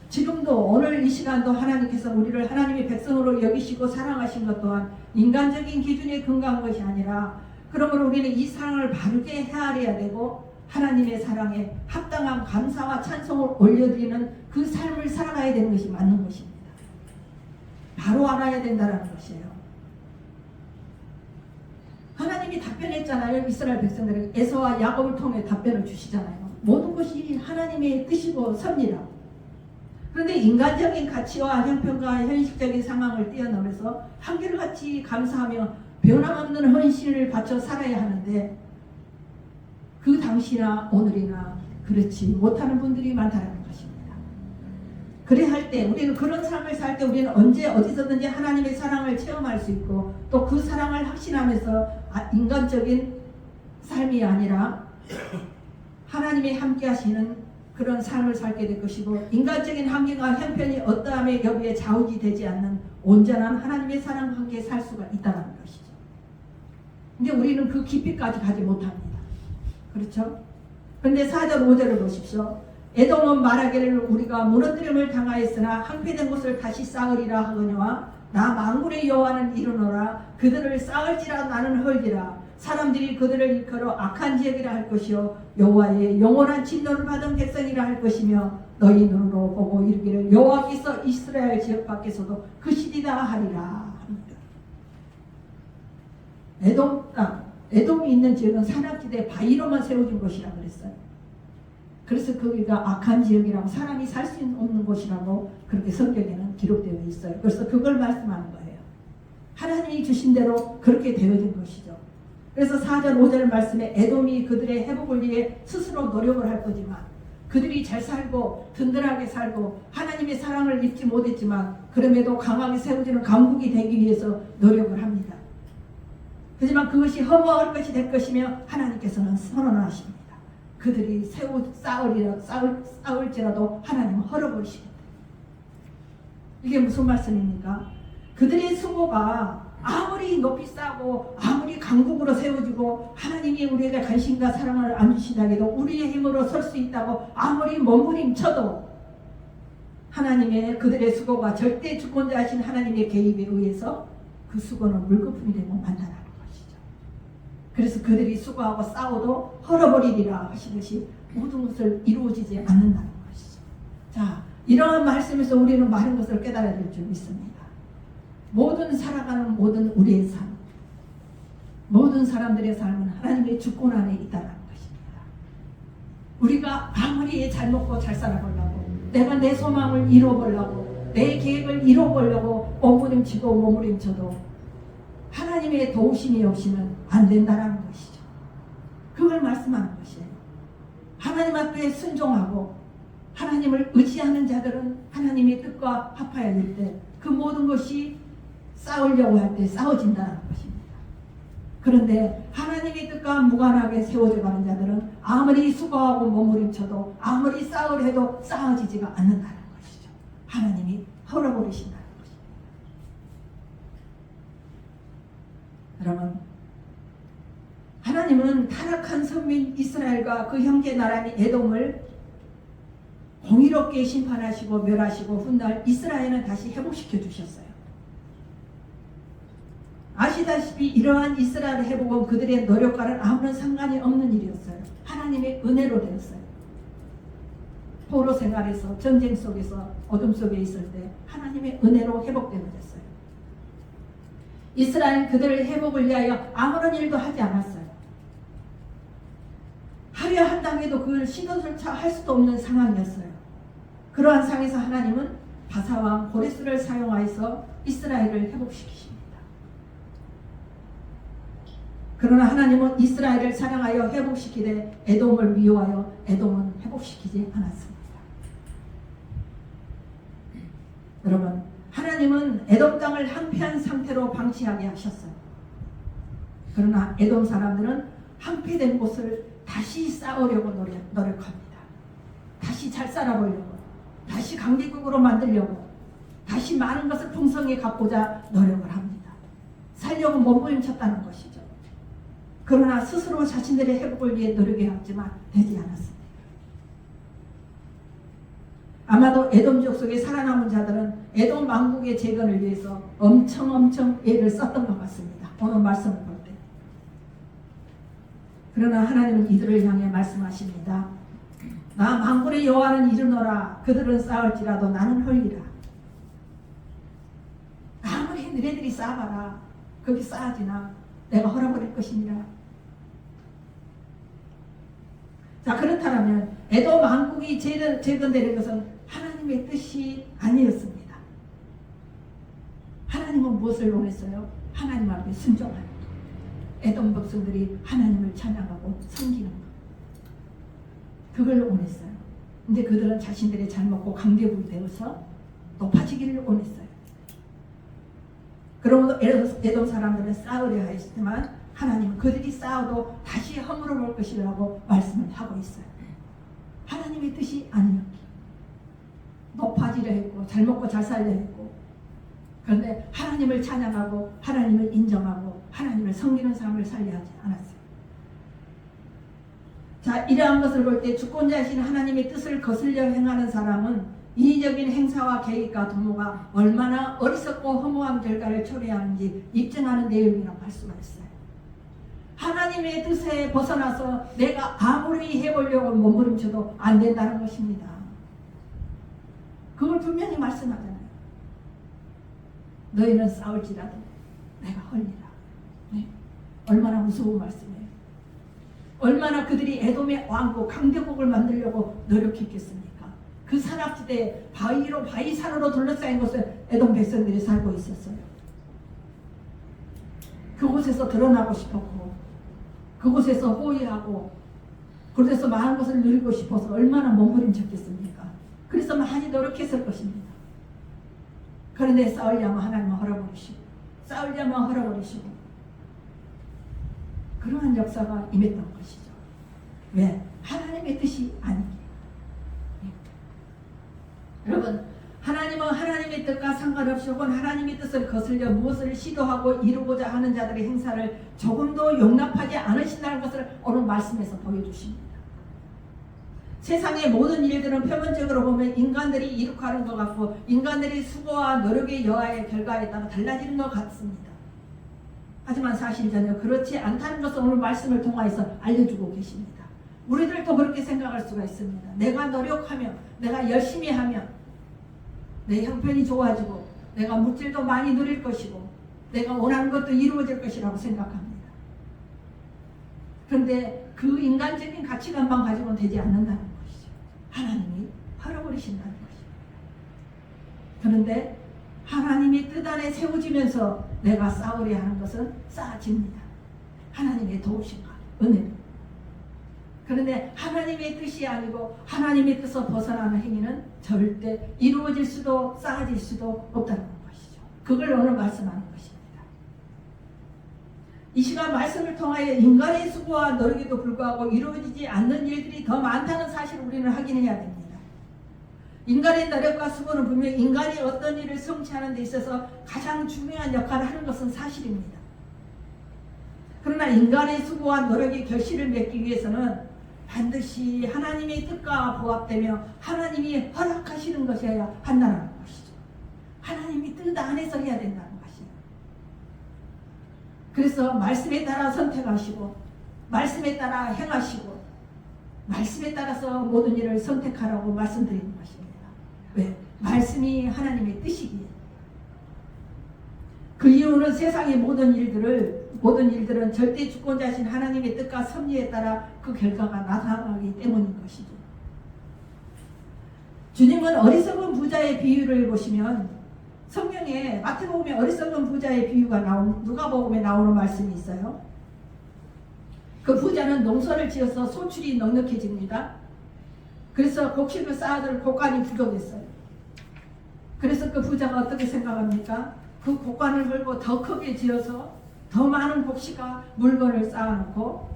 지금도 오늘 이 시간도 하나님께서 우리를 하나님의 백성으로 여기시고 사랑하신 것 또한 인간적인 기준에 근거한 것이 아니라, 그러므로 우리는 이 사랑을 바르게 헤아려야 되고 하나님의 사랑에 합당한 감사와 찬송을 올려드리는 그 삶을 살아가야 되는 것이 맞는 것입니다. 바로 알아야 된다는 것이에요. 하나님이 답변했잖아요. 이스라엘 백성들에게 에서와 야곱을 통해 답변을 주시잖아요. 모든 것이 하나님의 뜻이고 섭니다. 그런데 인간적인 가치와 형편과 현실적인 상황을 뛰어넘어서 한결같이 감사하며 변함없는 헌신을 바쳐 살아야 하는데, 그 당시나 오늘이나 그렇지 못하는 분들이 많다는 것입니다. 그래 할 때, 우리는 그런 삶을 살 때 우리는 언제 어디서든지 하나님의 사랑을 체험할 수 있고, 또 그 사랑을 확신하면서 인간적인 삶이 아니라 하나님의 함께 하시는 그런 삶을 살게 될 것이고, 인간적인 환경과 형편이 어떠함의 여부에 좌우지되지 않는 온전한 하나님의 사랑과 함께 살 수가 있다는 것이죠. 근데 우리는 그 깊이까지 가지 못합니다. 그렇죠? 그런데 4절 5절을 보십시오. 에돔은 말하기를 우리가 무너뜨림을 당하였으나 항폐된 곳을 다시 쌓으리라 하거니와 나 만군의 여호와는 이르노라. 그들을 쌓을지라 나는 헐지라. 사람들이 그들을 일컬어 악한 지역이라 할 것이요 여호와의 영원한 진노를 받은 백성이라 할 것이며 너희 눈으로 보고 이르기를 여호와께서 이스라엘 지역 밖에서도 그 시리다 하리라. 에돔 땅, 에돔이 있는 지역은 산악지대 바위로만 세워진 곳이라 그랬어요. 그래서 거기가 악한 지역이라고 사람이 살 수 없는 곳이라고 그렇게 성경에는 기록되어 있어요. 그래서 그걸 말씀하는 거예요. 하나님이 주신 대로 그렇게 되어진 것이죠. 그래서 4절 5절 말씀에 에돔이 그들의 회복을 위해 스스로 노력을 할 거지만 그들이 잘 살고 든든하게 살고 하나님의 사랑을 입지 못했지만 그럼에도 강하게 세워지는 강국이 되기 위해서 노력을 합니다. 하지만 그것이 허무할 것이 될 것이며 하나님께서는 선언하십니다. 그들이 쌓을지라도 하나님은 헐어버리십니다. 이게 무슨 말씀입니까? 그들의 수고가 아무리 높이 쌓고 아무리 강국으로 세워지고 하나님이 우리에게 관심과 사랑을 안 주신다 해도 우리의 힘으로 설 수 있다고 아무리 몸부림쳐도 하나님의 그들의 수고가 절대 주권자이신 하나님의 개입에 의해서 그 수고는 물거품이 되고 만다라는 것이죠. 그래서 그들이 수고하고 싸워도 헐어버리리라 하시듯이 모든 것을 이루어지지 않는다는 것이죠. 자, 이러한 말씀에서 우리는 많은 것을 깨달아야 될 줄 믿습니다. 모든 살아가는 모든 우리의 삶, 모든 사람들의 삶은 하나님의 주권 안에 있다는 것입니다. 우리가 아무리 잘 먹고 잘 살아보려고, 내가 내 소망을 이루어보려고, 내 계획을 이루어보려고 몸부림치고 몸부림쳐도 하나님의 도우심이 없이는 안 된다는 것이죠. 그걸 말씀하는 것이에요. 하나님 앞에 순종하고 하나님을 의지하는 자들은 하나님의 뜻과 합하여야 될 때 그 모든 것이 싸우려고 할 때 싸워진다는 것입니다. 그런데 하나님의 뜻과 무관하게 세워져 가는 자들은 아무리 수고하고 몸부림쳐도 아무리 싸우려 해도 싸워지지가 않는다는 것이죠. 하나님이 헐어버리신다는 것입니다. 여러분, 하나님은 타락한 선민 이스라엘과 그 형제 나라인 에돔을 공의롭게 심판하시고 멸하시고 훗날 이스라엘은 다시 회복시켜 주셨어요. 아시다시피 이러한 이스라엘의 회복은 그들의 노력과는 아무런 상관이 없는 일이었어요. 하나님의 은혜로 되었어요. 포로 생활에서 전쟁 속에서 어둠 속에 있을 때 하나님의 은혜로 회복되어졌어요. 이스라엘은 그들의 회복을 위하여 아무런 일도 하지 않았어요. 하려 한다고 해도 그걸 시도조차 할 수도 없는 상황이었어요. 그러한 상황에서 하나님은 바사왕 고레스를 사용하여서 이스라엘을 회복시키십니다. 그러나 하나님은 이스라엘을 사랑하여 회복시키되 에돔을 미워하여 에돔은 회복시키지 않았습니다. 여러분, 하나님은 에돔 땅을 항폐한 상태로 방치하게 하셨어요. 그러나 에돔 사람들은 항폐된 곳을 다시 쌓으려고 노력합니다. 다시 잘 살아보려고, 다시 강대국으로 만들려고, 다시 많은 것을 풍성히 갖고자 노력을 합니다. 살려고 몸부림쳤다는 것이죠. 그러나 스스로 자신들의 회복을 위해 노력해왔지만 되지 않았습니다. 아마도 에돔족 속에 살아남은 자들은 에돔 왕국의 재건을 위해서 엄청 애를 썼던 것 같습니다. 오늘 말씀을 볼 때. 그러나 하나님은 이들을 향해 말씀하십니다. 나 만군의 여호와는 이르노라. 그들은 싸울지라도 나는 헐리라. 아무리 너희들이 싸봐라. 거기 싸지나 내가 헐어버릴 것이니라. 자, 그렇다면 에돔 왕국이 재건되는 것은 하나님의 뜻이 아니었습니다. 하나님은 무엇을 원했어요? 하나님 앞에 순종하는 것. 에돔 백성들이 하나님을 찬양하고 섬기는 것. 그걸 원했어요. 근데 그들은 자신들의 잘못고 강대국이 되어서 높아지기를 원했어요. 그러므로 에돔 사람들은 싸우려 하였지만 하나님은 그들이 싸워도 다시 허물어 볼 것이라고 말씀을 하고 있어요. 하나님의 뜻이 아니었기. 높아지려 했고 잘 먹고 잘 살려 했고, 그런데 하나님을 찬양하고 하나님을 인정하고 하나님을 섬기는 삶을 살려 하지 않았어요. 자, 자, 이러한 것을 볼 때 주권자이신 하나님의 뜻을 거슬려 행하는 사람은 이의적인 행사와 계획과 도모가 얼마나 어리석고 허무한 결과를 초래하는지 입증하는 내용이라고 할 수가 있어요. 하나님의 뜻에 벗어나서 내가 아무리 해보려고 몸부림쳐도 안 된다는 것입니다. 그걸 분명히 말씀하잖아요. 너희는 싸울지라도 내가 헐리라. 네? 얼마나 무서운 말씀이에요. 얼마나 그들이 에돔의 왕국 강대국을 만들려고 노력했겠습니까? 그 산악지대에 바위산으로 둘러싸인 곳에 에돔 백성들이 살고 있었어요. 그곳에서 드러나고 싶었고 그곳에서 호위하고 그곳에서 많은 것을 누리고 싶어서 얼마나 몸부림쳤겠습니까? 그래서 많이 노력했을 것입니다. 그런데 싸우려면 하나님은 허락버리시고 싸우려면 허락버리시고 그러한 역사가 임했던 것이죠. 왜? 하나님의 뜻이 아니기에. 여러분, 하나님은 하나님의 뜻과 상관없이 혹은 하나님의 뜻을 거슬려 무엇을 시도하고 이루고자 하는 자들의 행사를 조금도 용납하지 않으신다는 것을 오늘 말씀에서 보여주십니다. 세상의 모든 일들은 표면적으로 보면 인간들이 이룩하는 것 같고 인간들이 수고와 노력의 여하의 결과에 따라 달라지는 것 같습니다. 하지만 사실 전혀 그렇지 않다는 것을 오늘 말씀을 통하여서 알려주고 계십니다. 우리들도 그렇게 생각할 수가 있습니다. 내가 노력하면, 내가 열심히 하면 내 형편이 좋아지고 내가 물질도 많이 누릴 것이고 내가 원하는 것도 이루어질 것이라고 생각합니다. 그런데 그 인간적인 가치관만 가지고는 되지 않는다는 것이죠. 하나님이 헐어버리신다는 것이죠. 그런데 하나님이 뜻 안에 세워지면서 내가 싸우려 하는 것은 쌓아집니다. 하나님의 도우심과 은혜로. 그런데 하나님의 뜻이 아니고 하나님의 뜻을 벗어나는 행위는 절대 이루어질 수도 쌓아질 수도 없다는 것이죠. 그걸 오늘 말씀하는 것입니다. 이 시간 말씀을 통하여 인간의 수고와 노력에도 불구하고 이루어지지 않는 일들이 더 많다는 사실을 우리는 확인해야 됩니다. 인간의 노력과 수고는 분명 인간이 어떤 일을 성취하는 데 있어서 가장 중요한 역할을 하는 것은 사실입니다. 그러나 인간의 수고와 노력의 결실을 맺기 위해서는 반드시 하나님의 뜻과 부합되며 하나님이 허락하시는 것이어야 한다는 것이죠. 하나님이 뜻 안에서 해야 된다는 것이죠. 그래서 말씀에 따라 선택하시고 말씀에 따라 행하시고 말씀에 따라서 모든 일을 선택하라고 말씀드리는 것입니다. 왜? 말씀이 하나님의 뜻이기에. 그 이유는 세상의 모든 일들은 절대 주권자신 하나님의 뜻과 섭리에 따라 그 결과가 나타나기 때문인 것이죠. 주님은 어리석은 부자의 비유를 보시면 성경에 마태복음에 어리석은 부자의 비유가 누가복음에 나오는 말씀이 있어요. 그 부자는 농사를 지어서 소출이 넉넉해집니다. 그래서 곡식을 쌓아둘 곡간이 부족했어요. 그래서 그 부자가 어떻게 생각합니까? 그 곡간을 걸고 더 크게 지어서 더 많은 곡식과 물건을 쌓아놓고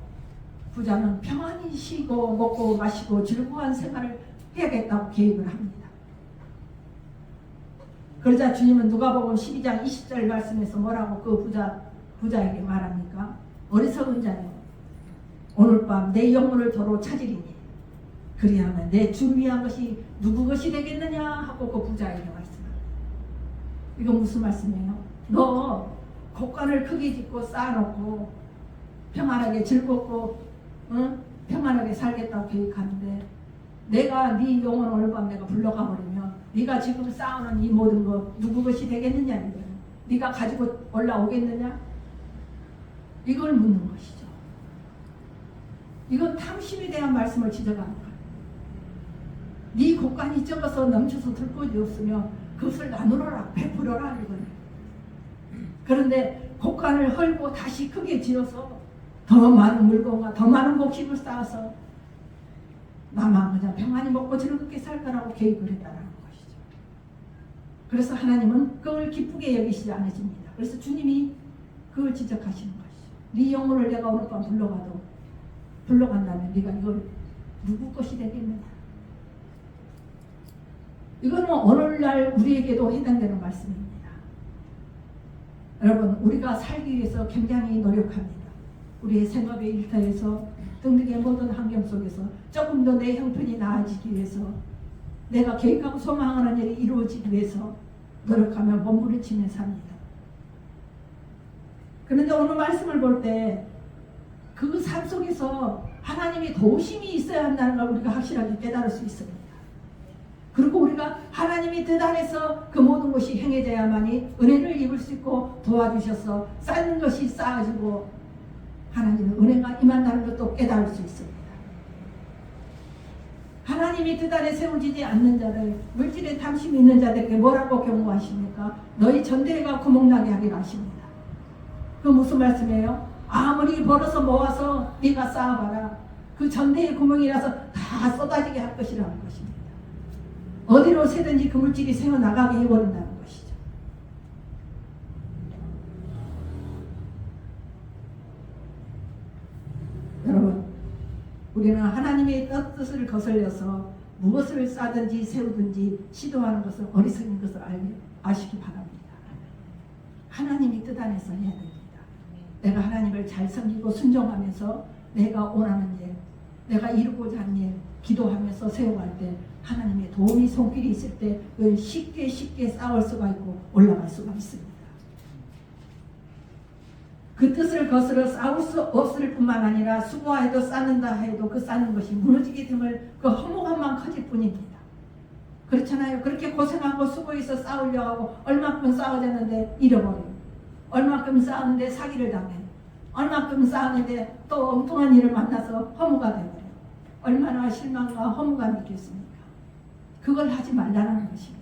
부자는 평안히 쉬고 먹고 마시고 즐거운 생활을 해야겠다고 계획을 합니다. 그러자 주님은 누가복음 12장 20절 말씀에서 뭐라고 그 부자에게 말합니까? 어리석은 자여, 오늘 밤 내 영혼을 도로 찾으리니 그리하면 내 주 위한 것이 누구 것이 되겠느냐 하고 그 부자에게 말씀합니다. 이건 무슨 말씀이에요? 너 곡간을 크게 짓고 쌓아놓고 평안하게 즐겁고 평안하게 살겠다고 계획하는데 내가 네 영혼 오늘 밤 내가 불러가 버리면 네가 지금 쌓아놓은 이 모든 거 누구 것이 되겠느냐 이거예요. 네가 가지고 올라오겠느냐? 이걸 묻는 것이죠. 이건 탐심에 대한 말씀을 지적하는 거예요. 네 곡간이 적어서 넘쳐서 들 곳이 없으면 그것을 나누어라, 베풀어라 이거예요. 그런데 곡간을 헐고 다시 크게 지어서 더 많은 물건과 더 많은 곡식을 쌓아서 나만 그냥 평안히 먹고 즐겁게 살 거라고 계획을 했다는 것이죠. 그래서 하나님은 그걸 기쁘게 여기시지 않으십니다. 그래서 주님이 그걸 지적하시는 것이죠. 네 영혼을 내가 오늘 밤 불러간다면 네가 이걸 누구 것이 되겠느냐. 이거는 오늘날 우리에게도 해당되는 말씀입니다. 여러분, 우리가 살기 위해서 굉장히 노력합니다. 우리의 생업의 일터에서 등등의 모든 환경 속에서 조금 더 내 형편이 나아지기 위해서, 내가 계획하고 소망하는 일이 이루어지기 위해서 노력하며 몸부림치며 삽니다. 그런데 오늘 말씀을 볼 때 그 삶 속에서 하나님이 도우심이 있어야 한다는 걸 우리가 확실하게 깨달을 수 있습니다. 그리고 우리가 하나님이 뜻 안에서 그 모든 것이 행해져야만이 은혜를 입을 수 있고, 도와주셔서 쌓는 것이 쌓아지고 하나님의 은혜가 임한다는 것도 깨달을 수 있습니다. 하나님이 뜻 안에 세워지지 않는 자들, 물질에 탐심이 있는 자들에게 뭐라고 경고하십니까? 너희 전대가 구멍나게 하리라 하십니다. 그 무슨 말씀이에요? 아무리 벌어서 모아서 네가 쌓아봐라, 그 전대의 구멍이라서 다 쏟아지게 할 것이라는 것입니다. 어디로 새든지 그 물질이 새어나가게 해버린다는 것이죠. 여러분, 우리는 하나님의 뜻을 거슬려서 무엇을 쌓든지 세우든지 시도하는 것은 어리석은 것을 아시기 바랍니다. 하나님이 뜻 안에서 해야 됩니다. 내가 하나님을 잘 섬기고 순종하면서 내가 원하는 일, 내가 이루고자 하는 일 기도하면서 세워갈 때 하나님의 도움이 손길이 있을 때 쉽게 쌓을 수가 있고 올라갈 수가 있습니다. 그 뜻을 거스러 쌓을 수 없을 뿐만 아니라 수고해도 쌓는다 해도 그 쌓는 것이 무너지게 됨을 그 허무함만 커질 뿐입니다. 그렇잖아요. 그렇게 고생하고 수고해서 쌓으려고 하고 얼마큼 쌓아졌는데 잃어버려요. 얼마큼 쌓았는데 사기를 당해요. 얼마큼 쌓았는데 또 엉뚱한 일을 만나서 허무가 되어버려요. 얼마나 실망과 허무가 느꼈습니까? 그걸 하지 말라는 것입니다.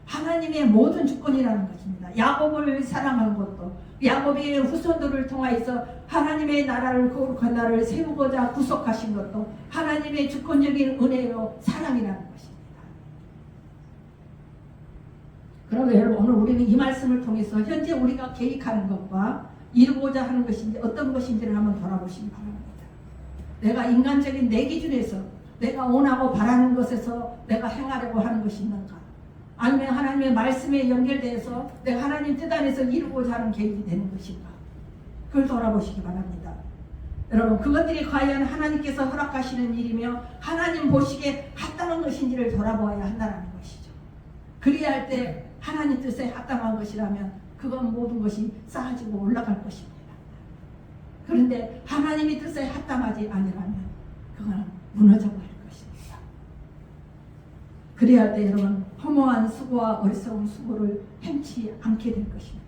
하나님의 모든 주권이라는 것입니다. 야곱을 사랑한 것도, 야곱의 후손들을 통하여서 하나님의 나라를, 거룩한 나라를 세우고자 구속하신 것도 하나님의 주권적인 은혜요 사랑이라는 것입니다. 그러면 여러분, 오늘 우리는 이 말씀을 통해서 현재 우리가 계획하는 것과 이루고자 하는 것인지 어떤 것인지를 한번 돌아보시기 바랍니다. 내가 인간적인 내 기준에서 내가 원하고 바라는 것에서 내가 행하려고 하는 것이 있는가? 아니면 하나님의 말씀에 연결돼서 내가 하나님 뜻 안에서 이루고자 하는 계획이 되는 것인가? 그걸 돌아보시기 바랍니다. 여러분, 그것들이 과연 하나님께서 허락하시는 일이며 하나님 보시기에 합당한 것인지를 돌아보아야 한다는 것이죠. 그리야 할 때 하나님 뜻에 합당한 것이라면 그건 모든 것이 쌓아지고 올라갈 것입니다. 그런데 하나님의 뜻에 합당하지 아니라면 그건 무너져 버릴 것입니다. 그래야 할 때 여러분, 허무한 수고와 어리석은 수고를 행치 않게 될 것입니다.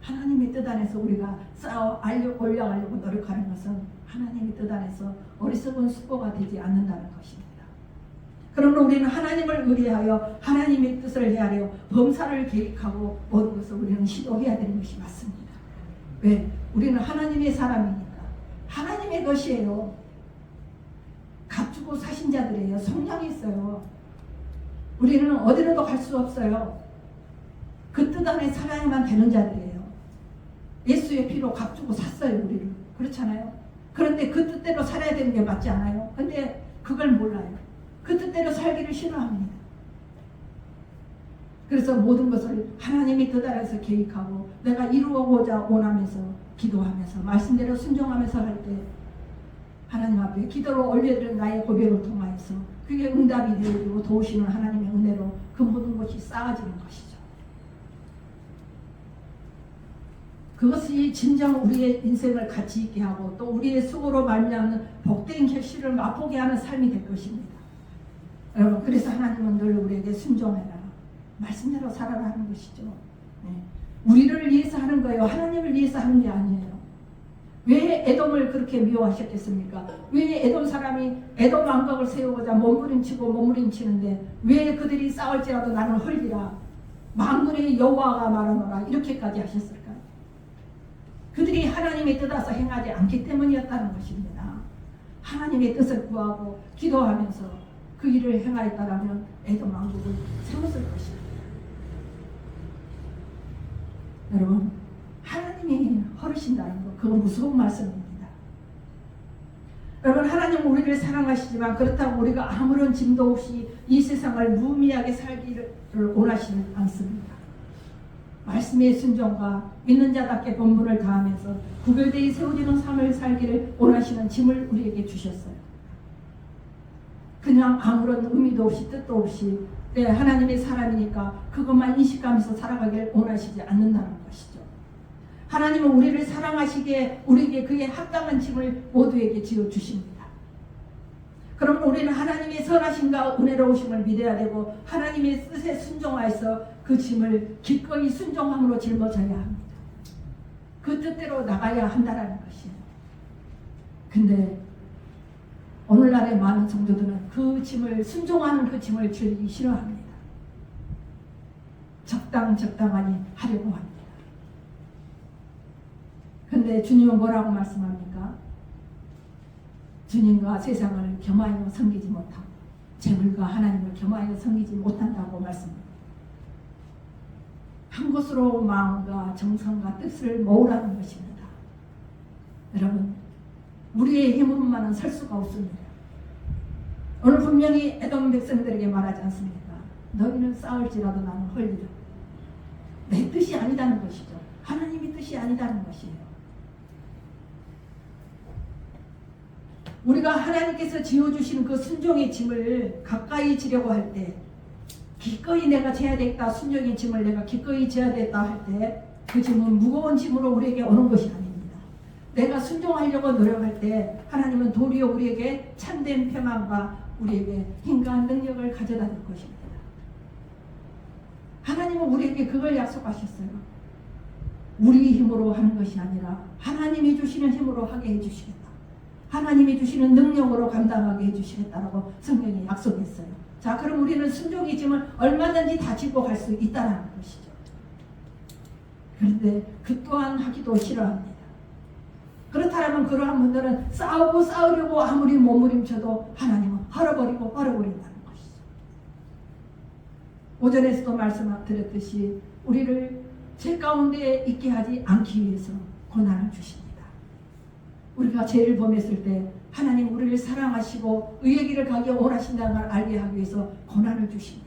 하나님의 뜻 안에서 우리가 쌓아 올려가려고 노력하는 것은 하나님의 뜻 안에서 어리석은 수고가 되지 않는다는 것입니다. 그러므로 우리는 하나님을 의뢰하여 하나님의 뜻을 헤아려 범사를 계획하고 모든 것을 우리는 시도해야 되는 것이 맞습니다. 왜? 우리는 하나님의 사람이니까. 하나님의 것이에요. 값주고 사신 자들이에요. 성량이 있어요. 우리는 어디로도 갈 수 없어요. 그 뜻 안에 살아야만 되는 자들이에요. 예수의 피로 값주고 샀어요, 우리를. 그렇잖아요. 그런데 그 뜻대로 살아야 되는 게 맞지 않아요? 근데 그걸 몰라요. 그 뜻대로 살기를 싫어합니다. 그래서 모든 것을 하나님의 뜻 아래서 계획하고 내가 이루어보자 원하면서 기도하면서 말씀대로 순종하면서 할 때 하나님 앞에 기도로 올려드린 나의 고백을 통하여서 그게 응답이 되어지고 도우시는 하나님의 은혜로 그 모든 것이 쌓아지는 것이죠. 그것이 진정 우리의 인생을 가치 있게 하고 또 우리의 수고로 말미암는 복된 결실을 맛보게 하는 삶이 될 것입니다. 여러분, 그래서 하나님은 늘 우리에게 순종해라, 말씀대로 살아라 하는 것이죠. 네. 우리를 위해서 하는 거예요. 하나님을 위해서 하는 게 아니에요. 왜 에돔을 그렇게 미워하셨겠습니까? 왜 에돔 사람이 에돔 왕국을 세우고자 몸부림치는데 왜 그들이 싸울지라도 나는 헐리라, 만군의 여호와가 말하노라, 이렇게까지 하셨을까요? 그들이 하나님의 뜻에서 행하지 않기 때문이었다는 것입니다. 하나님의 뜻을 구하고 기도하면서 그 일을 행하였다라면 에돔 왕국을 세웠을 것입니다. 여러분, 하나님이 허르신다는 것, 그건 무서운 말씀입니다. 여러분, 하나님은 우리를 사랑하시지만 그렇다고 우리가 아무런 짐도 없이 이 세상을 무의미하게 살기를 원하시지 않습니다. 말씀의 순종과 믿는 자답게 본분을 다하면서 구별되이 세워지는 삶을 살기를 원하시는 짐을 우리에게 주셨어요. 그냥 아무런 의미도 없이 뜻도 없이 하나님의 사람이니까 그것만 인식하면서 살아가길 원하시지 않는다는 것이죠. 하나님은 우리를 사랑하시기에 우리에게 그의 합당한 짐을 모두에게 지어주십니다. 그럼 우리는 하나님의 선하심과 은혜로우심을 믿어야 되고 하나님의 뜻에 순종하여서 그 짐을 기꺼이 순종함으로 짊어져야 합니다. 그 뜻대로 나가야 한다는 것이에요. 근데 오늘날의 많은 성도들은 그 짐을 순종하는 그 짐을 줄이기 싫어합니다. 적당하니 하려고 합니다. 근데 주님은 뭐라고 말씀합니까? 주님과 세상을 겸하여 섬기지 못하고 재물과 하나님을 겸하여 섬기지 못한다고 말씀합니다. 한 곳으로 마음과 정성과 뜻을 모으라는 것입니다. 여러분, 우리의 힘으로만은 설 수가 없습니다. 오늘 분명히 에돔 백성들에게 말하지 않습니까? 너희는 싸울지라도 나는 헐리라. 내 뜻이 아니다는 것이죠. 하나님의 뜻이 아니다는 것이에요. 우리가 하나님께서 지어주시는 그 순종의 짐을 가까이 지려고 할 때, 기꺼이 내가 져야 되겠다, 순종의 짐을 내가 기꺼이 져야 되겠다 할 때 그 짐은 무거운 짐으로 우리에게 오는 것이 아닙니다. 내가 순종하려고 노력할 때 하나님은 도리어 우리에게 참된 평안과 우리에게 힘과 능력을 가져다 줄 것입니다. 하나님은 우리에게 그걸 약속하셨어요. 우리 힘으로 하는 것이 아니라 하나님이 주시는 힘으로 하게 해주시겠다. 하나님이 주시는 능력으로 감당하게 해주시겠다라고 성경이 약속했어요. 자, 그럼 우리는 순종의 짐을 얼마든지 다 지고 갈 수 있다는 것이죠. 그런데 그 또한 하기도 싫어합니다. 그렇다면 그러한 분들은 싸우려고 아무리 몸부림쳐도 하나님은 헐어버리고 버려버린다는 것이죠. 오전에서도 말씀드렸듯이 우리를 죄 가운데 있게 하지 않기 위해서 고난을 주십니다. 우리가 죄를 범했을 때 하나님 우리를 사랑하시고 의의 길을 가기 원하신다는 걸 알게 하기 위해서 고난을 주십니다.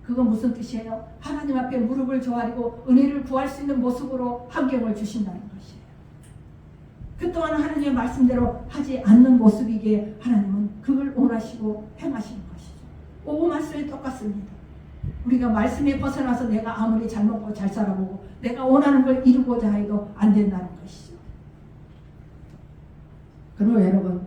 그건 무슨 뜻이에요? 하나님 앞에 무릎을 조아리고 은혜를 구할 수 있는 모습으로 환경을 주신다는 것이에요. 그 또한 하나님의 말씀대로 하지 않는 모습이기에 하나님은 그걸 원하시고 행하시는 것이죠. 오고 말씀이 똑같습니다. 우리가 말씀에 벗어나서 내가 아무리 잘 먹고 잘 살아보고 내가 원하는 걸 이루고자 해도 안 된다는 것이죠. 그러므로 여러분,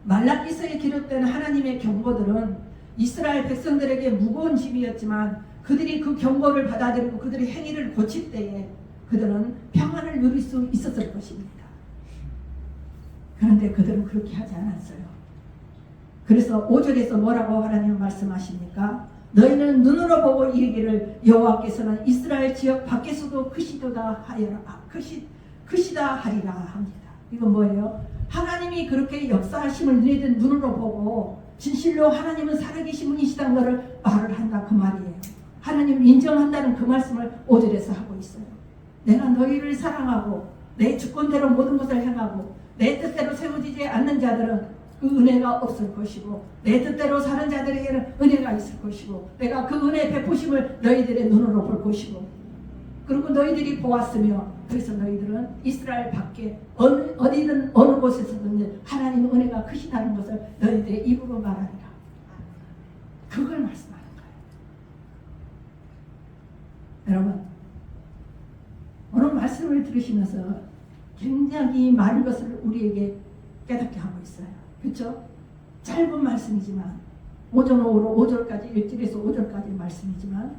말라기서에 기록된 하나님의 경고들은 이스라엘 백성들에게 무거운 짐이었지만 그들이 그 경고를 받아들이고 그들의 행위를 고칠 때에 그들은 평안을 누릴 수 있었을 것입니다. 그런데 그들은 그렇게 하지 않았어요. 그래서 5절에서 뭐라고 하나님 말씀하십니까? 너희는 눈으로 보고 이르기를 여호와께서는 이스라엘 지역 밖에서도 크시다 하리라 합니다. 이건 뭐예요? 하나님이 그렇게 역사하심을 너희들 눈으로 보고 진실로 하나님은 살아계신 분이시다는 것을 말을 한다 그 말이에요. 하나님을 인정한다는 그 말씀을 5절에서 하고 있어요. 내가 너희를 사랑하고 내 주권대로 모든 것을 행하고 내 뜻대로 세워지지 않는 자들은 그 은혜가 없을 것이고 내 뜻대로 사는 자들에게는 은혜가 있을 것이고 내가 그 은혜의 베푸심을 너희들의 눈으로 볼 것이고 그리고 너희들이 보았으며 그래서 너희들은 이스라엘 밖에 어디든 어느 곳에서든 하나님의 은혜가 크시다는 것을 너희들의 입으로 말하리라. 그걸 말씀하는 거예요. 여러분, 오늘 말씀을 들으시면서 굉장히 많은 것을 우리에게 깨닫게 하고 있어요. 그렇죠? 짧은 말씀이지만 5절까지 1절에서 5절까지 말씀이지만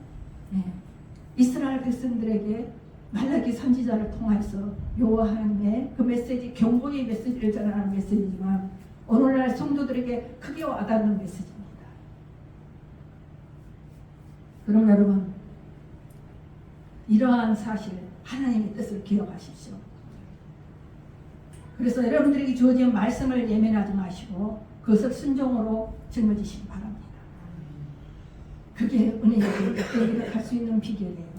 이스라엘 백성들에게 말라기 선지자를 통해서 여호와 하나님의 그 메시지, 경고의 메시지를 전하는 메시지지만 오늘날 성도들에게 크게 와닿는 메시지입니다. 그럼 여러분, 이러한 사실, 하나님의 뜻을 기억하십시오. 그래서 여러분들에게 주어진 말씀을 예면하지 마시고 그것을 순종으로 짊어지시기 바랍니다. 그게 은혜의 길을 갈 수 있는 비결이에요.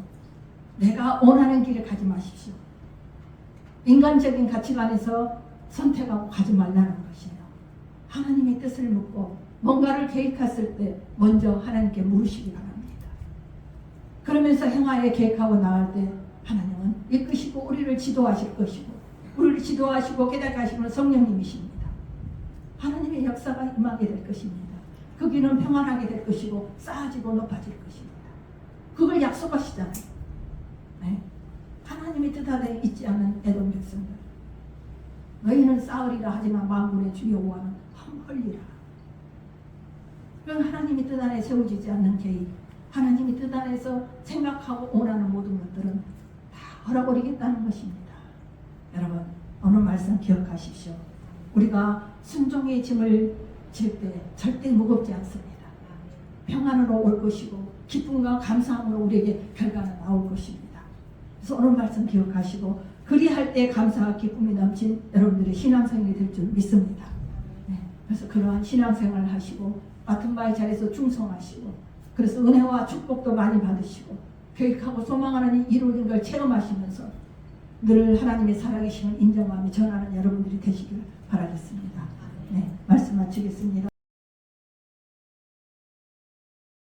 내가 원하는 길을 가지 마십시오. 인간적인 가치관에서 선택하고 가지 말라는 것이에요. 하나님의 뜻을 묻고 뭔가를 계획했을 때 먼저 하나님께 물으시기 바랍니다. 그러면서 행하에 계획하고 나갈 때 하나님은 이끄시고 우리를 지도하실 것이고 우리를 지도하시고 깨닫게 성령님이십니다. 하나님의 역사가 임하게 될 것입니다. 거기는 평안하게 될 것이고 쌓아지고 높아질 것입니다. 그걸 약속하시잖아요. 네. 하나님의 뜻 안에 있지 않은 에돔 백성들, 너희는 싸우리라 하지만 만군의 주 여호와는 험헐리라. 그런 하나님의 뜻 안에 세워지지 않는 계획, 하나님의 뜻 안에서 생각하고 원하는 모든 것들은 다 얼어버리겠다는 것입니다. 여러분, 오늘 말씀 기억하십시오. 우리가 순종의 짐을 질 때 절대 무겁지 않습니다. 평안으로 올 것이고 기쁨과 감사함으로 우리에게 결과는 나올 것입니다. 그래서 오늘 말씀 기억하시고 그리할 때 감사와 기쁨이 넘친 여러분들의 신앙생활이 될 줄 믿습니다. 네, 그래서 그러한 신앙생활을 하시고 맡은 바의 자리에서 충성하시고 그래서 은혜와 축복도 많이 받으시고 계획하고 소망하는 이 이루어진 걸 체험하시면서 늘 하나님의 살아계심을 인정하며 전하는 여러분들이 되시길 바라겠습니다. 네, 말씀 마치겠습니다.